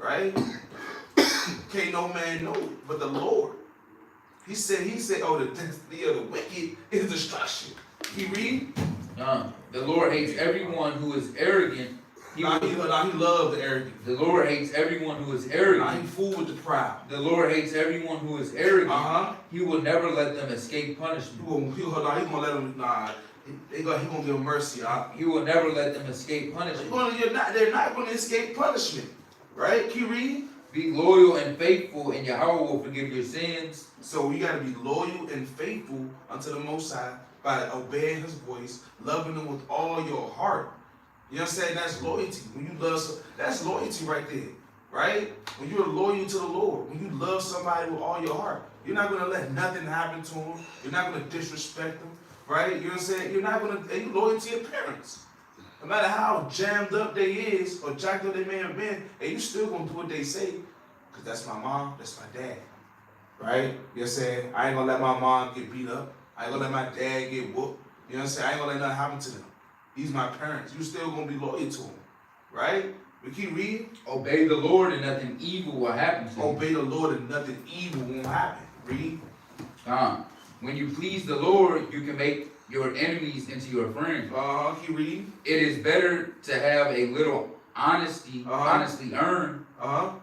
Right. Right? Can't no man know it but the Lord. He said, oh, the destiny of the wicked is destruction. He read? The Lord hates everyone who is arrogant. He loved the arrogant. The Lord hates everyone who is Nah, arrogant. he fool with the proud. The Lord hates everyone who is arrogant. He He will never let them escape punishment. gonna let him, he gonna give them mercy. He will never let them escape punishment. They're not gonna escape punishment. Right? Can you read? Be loyal and faithful, and Yahweh will forgive your sins. So we gotta be loyal and faithful unto the Most High by obeying His voice, loving Him with all your heart. You know what I'm saying? That's loyalty. When you love, that's loyalty right there, right? When you're loyal to the Lord, when you love somebody with all your heart, you're not gonna let nothing happen to them. You're not gonna disrespect them, right? You know what I'm saying? You're not gonna. And you loyal to your parents. No matter how jammed up they is or jacked up they may have been, and you still gonna do what they say, because that's my mom, that's my dad. Right? You know what I'm saying? I ain't gonna let my mom get beat up. I ain't gonna let my dad get whooped. You know what I'm saying? I ain't gonna let nothing happen to them. These my parents. You still gonna be loyal to them. Right? We keep reading. Obey the Lord, and nothing evil will happen to you. Obey the Lord and nothing evil won't happen. Read. When you please the Lord, you can make your enemies into your friends. Keep reading. It is better to have a little honestly earned,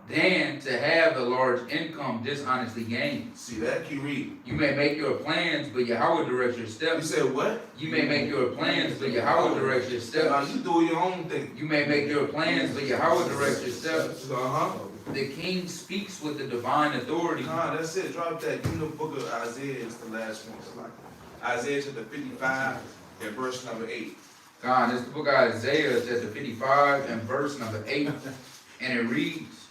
than to have a large income dishonestly gained. See that? Keep reading. You may make your plans, but Yahweh directs your You steps. said what? You may make your plans, but Yahweh directs your steps. You do your own thing. You may make your plans, but Yahweh directs your steps. The king speaks with the divine authority. That's it. Drop that. Give me the book of Isaiah. It's the last one. It's like Isaiah chapter 55 and verse number 8. God, this book of Isaiah, chapter 55 and verse number 8. And it reads,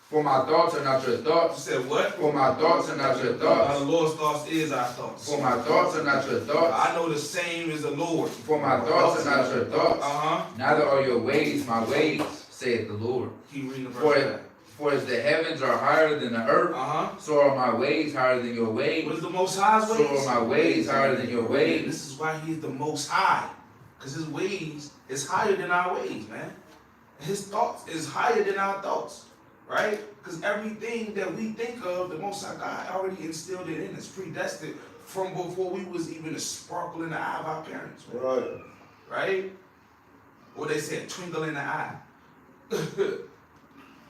for my thoughts are not your You thoughts. said what? For my thoughts are not your The thoughts. Lord's thoughts is our thoughts. For my thoughts are not your thoughts. I know the same as the Lord. For my thoughts are not your thoughts. Neither are your ways my ways, saith the Lord. Keep reading the verse. For as the heavens are higher than the earth, so are my ways higher than your ways. What is the Most High's ways? So are my ways higher than your ways. This is why He's the Most High. Because His ways is higher than our ways, man. His thoughts is higher than our thoughts. Right? Because everything that we think of, the Most High God already instilled it in us, predestined from before we was even a sparkle in the eye of our parents. Man. Right. Right? Or they said twinkle in the eye.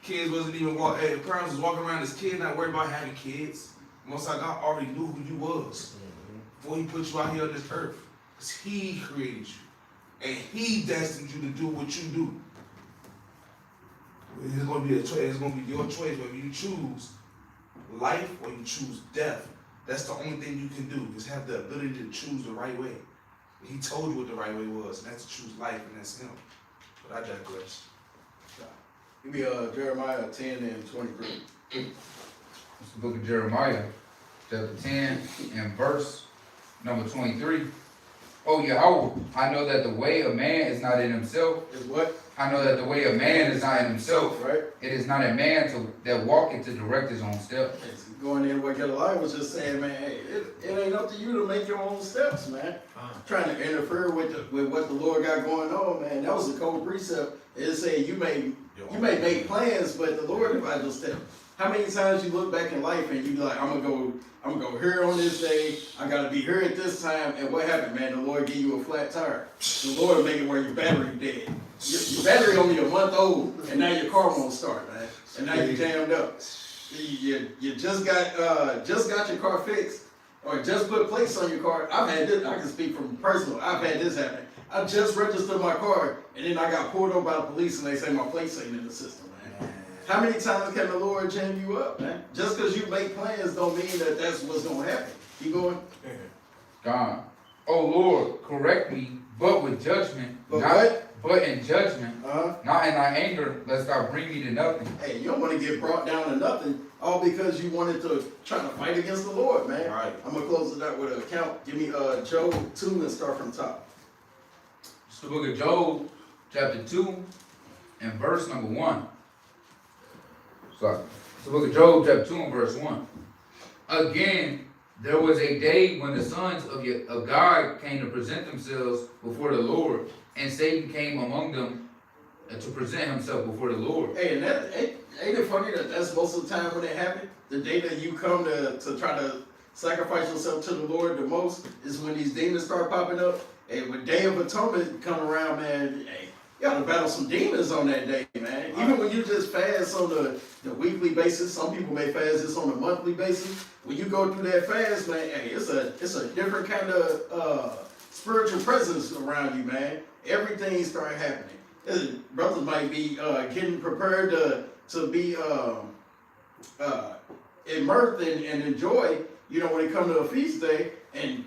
Kids wasn't even walking, parents was walking around as kids, not worried about having kids. Most High God already knew who you was before He put you out here on this earth. Because He created you. And He destined you to do what you do. It's going to be a choice. It's going to be your choice whether you choose life or you choose death. That's the only thing you can do, is have the ability to choose the right way. He told you what the right way was, and that's to choose life, and that's Him. But I digress. Give me Jeremiah 10 and 23. It's the book of Jeremiah, chapter 10 and verse number 23. Oh Yahweh, I know that the way of man is not in himself. Is what? I know that the way of man is not in himself. Right? It is not a man that walketh to direct his own steps. It's going in what Goliath was just saying, man, hey, it ain't up to you to make your own steps, man. Trying to interfere with what the Lord got going on, man. That was a cold precept. It said you may make plans, but the Lord divided your steps. How many times you look back in life and you be like, I'm gonna go here on this day, I gotta be here at this time, and what happened, man? The Lord give you a flat tire. The Lord make it where your battery dead. Your battery only a month old, and now your car won't start, man. And now you're jammed up. You just got your car fixed, or just put plates on your car. I've had this, I can speak from personal, I've had this happen. I just registered my car, and then I got pulled over by the police, and they say my plates ain't in the system, man. How many times can the Lord jam you up, man? Just because you make plans don't mean that that's what's going to happen. Keep going. God. Oh Lord, correct me, but with judgment. But in judgment, not in thy anger, lest thou bring me to nothing. Hey, you don't want to get brought down to nothing, all because you wanted to try to fight against the Lord, man. Right. I'm going to close it out with an account. Give me Job 2 and start from top. the book of Job, chapter 2, and verse number 1. Sorry. It's the book of Job, chapter 2, and verse 1. Again, there was a day when the sons of God came to present themselves before the Lord, and Satan came among them to present himself before the Lord. Hey, and that ain't it funny that that's most of the time when it happens? The day that you come to try to sacrifice yourself to the Lord the most is when these demons start popping up. And when Day of Atonement come around, man, hey, you gotta battle some demons on that day, man. Even when you just fast on the weekly basis, some people may fast this on a monthly basis. When you go through that fast, man, hey, it's a different kind of spiritual presence around you, man. Everything start happening. Brothers might be getting prepared to be immersed and enjoy, when it comes to a feast day, and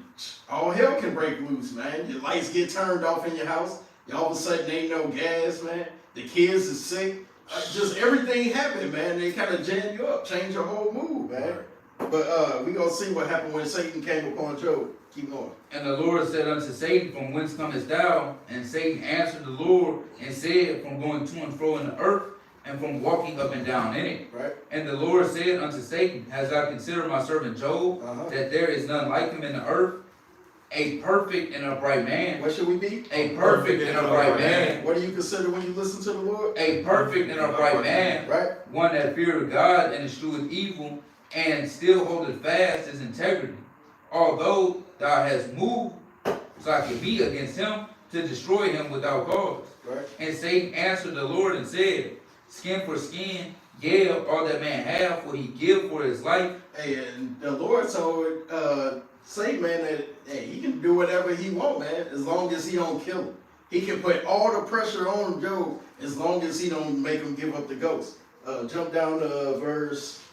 all hell can break loose, man. Your lights get turned off in your house. All of a sudden, ain't no gas, man. The kids is sick. Just everything happened, man. They kind of jam you up, change your whole mood, man. But we gonna see what happened when Satan came upon Job. Keep going. And the Lord said unto Satan, From whence comest thou? And Satan answered the Lord and said, From going to and fro in the earth, and from walking up and down in it. Right. And the Lord said unto Satan, Hast thou considered my servant Job, that there is none like him in the earth, a perfect and upright man? What should we be? A perfect and upright man. What do you consider when you listen to the Lord? A perfect and upright man. Right. One that feareth God and escheweth evil, and still holdeth fast his integrity. Although thou hast moved be against him to destroy him without cause. Right. And Satan answered the Lord and said, Skin for skin, yea, all that man have, will he give for his life. Hey, and the Lord told Satan, man, that hey, he can do whatever he want, man, as long as he don't kill him. He can put all the pressure on Job as long as he don't make him give up the ghost. Jump down to verse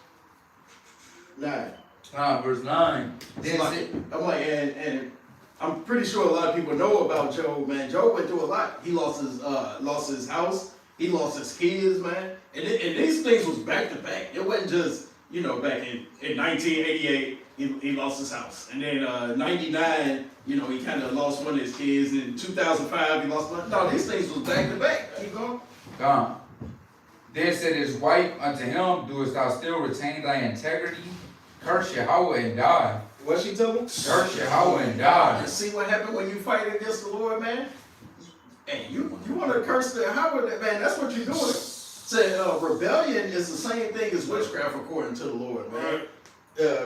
9. Verse 9. And I'm pretty sure a lot of people know about Job, man. Job went through a lot. He lost his house. He lost his kids, man. And these things was back to back. It wasn't just, back in 1988, he lost his house. And then 99, he kind of lost one of his kids. In 2005, he lost one. No, these things was back to back. Keep going. Gone. Then said his wife unto him, Doest thou still retain thy integrity? Curse Yahweh and die. What she told him? Curse Yahweh and die. And see what happened when you fight against the Lord, man? And you want to curse the Yahweh, man, that's what you're doing. Say, rebellion is the same thing as witchcraft according to the Lord, man.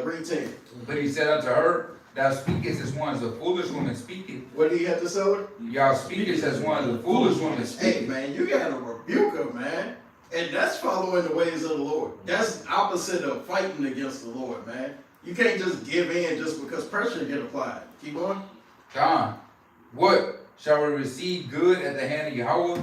Read 10. But he said unto her, Thou speakest as one as a foolish woman speaking. What do you have to say with her? Y'all speakest as one as a foolish woman speaking. Hey, man, you got to rebuke her, man. And that's following the ways of the Lord. That's opposite of fighting against the Lord, man. You can't just give in just because pressure get applied. Keep going. John, what? Shall we receive good at the hand of Yahweh?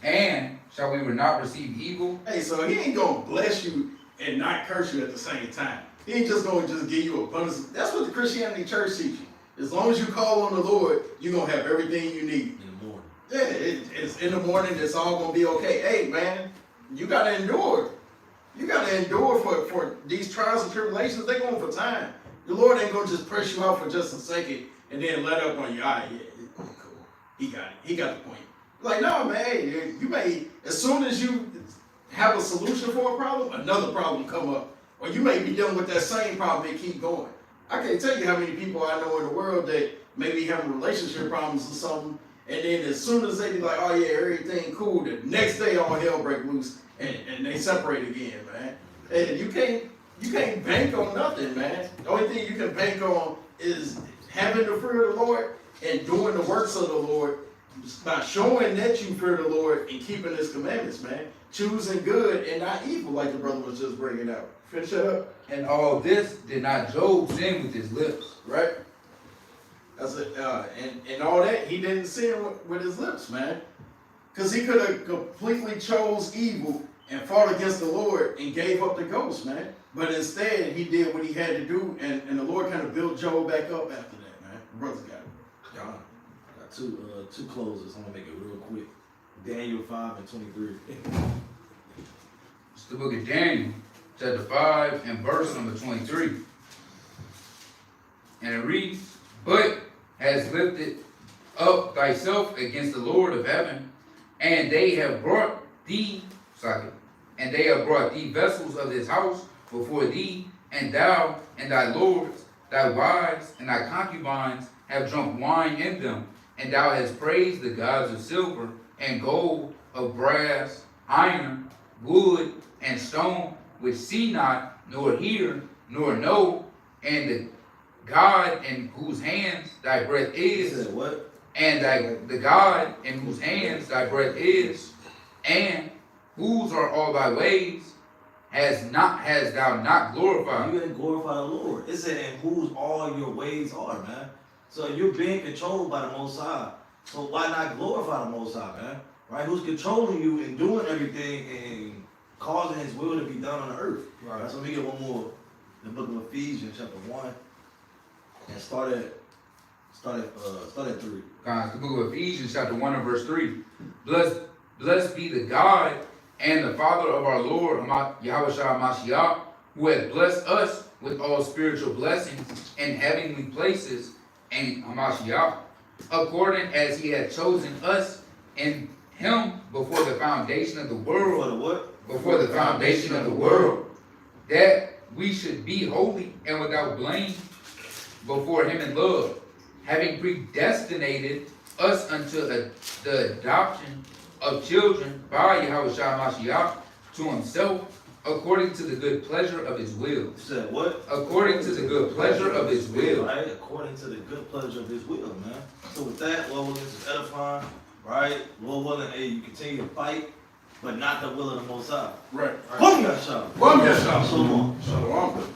And shall we not receive evil? Hey, so he ain't going to bless you and not curse you at the same time. He ain't just going to just give you abundance. That's what the Christianity church teaches. As long as you call on the Lord, you're going to have everything you need. In the morning. Yeah, it's in the morning. It's all going to be okay. Hey, man, you got to endure. You got to endure for these trials and tribulations. They're going for time. The Lord ain't going to just press you out for just a second and then let up on you. All right, yeah, cool. He got it. He got the point. Like, no, man, you may, as soon as you have a solution for a problem, another problem come up. Or you may be dealing with that same problem and keep going. I can't tell you how many people I know in the world that may be having relationship problems or something, and then as soon as they be like, oh yeah, everything cool, the next day all hell break loose and they separate again, man. And you can't bank on nothing, man. The only thing you can bank on is having the fear of the Lord and doing the works of the Lord by showing that you fear the Lord and keeping his commandments, man. Choosing good and not evil, like the brother was just bringing out. Finish that up. And all this did not Job sin with his lips. Right? That's it. And all that, he didn't sin with his lips, man. Because he could have completely chose evil and fought against the Lord and gave up the ghost, man. But instead, he did what he had to do, and the Lord kind of built Job back up after that, man. The brother's got it. Got two closes. I'm gonna make it real quick. Daniel 5:23. It's the book of Daniel, chapter 5 and verse number 23. And it reads, But has lifted up thyself against the Lord of heaven, and they have brought thee, and they have brought thee vessels of this house before thee, and thou and thy lords, thy wives and thy concubines have drunk wine in them, and thou hast praised the gods of silver and gold, of brass, iron, wood, and stone, which see not, nor hear, nor know, and the God in whose hands thy breath He is, said what? and the God in whose hands thy breath is, and whose are all thy ways, has thou not glorified. You didn't glorify the Lord. It said, and whose all your ways are, man. So you're being controlled by the Most High. So why not glorify the Most High, man? Right? Who's controlling you and doing everything and causing His will to be done on the earth. Right. So let me get one more. The book of Ephesians, chapter 1, and start at 3. Guys, the book of Ephesians, chapter 1 and verse 3. Blessed be the God and the Father of our Lord, Yahweh Mashiach, who has blessed us with all spiritual blessings in heavenly places in Hamashiach, according as He had chosen us in Him before the foundation of the world. For the what? Before the foundation of the world, that we should be holy and without blame before Him in love, having predestinated us unto the adoption of children by Yahweh Mashiach to Himself, according to the good pleasure of His will. You said what? According to the good pleasure of His will. Right? According to the good pleasure of His will, man. So with that, Lord willing, this is edifying, right? Lord willing, hey, you continue to fight, but not the will of the Most High. Right. Boom, Yashab. Boom, Yashab. Shalom. Shalom.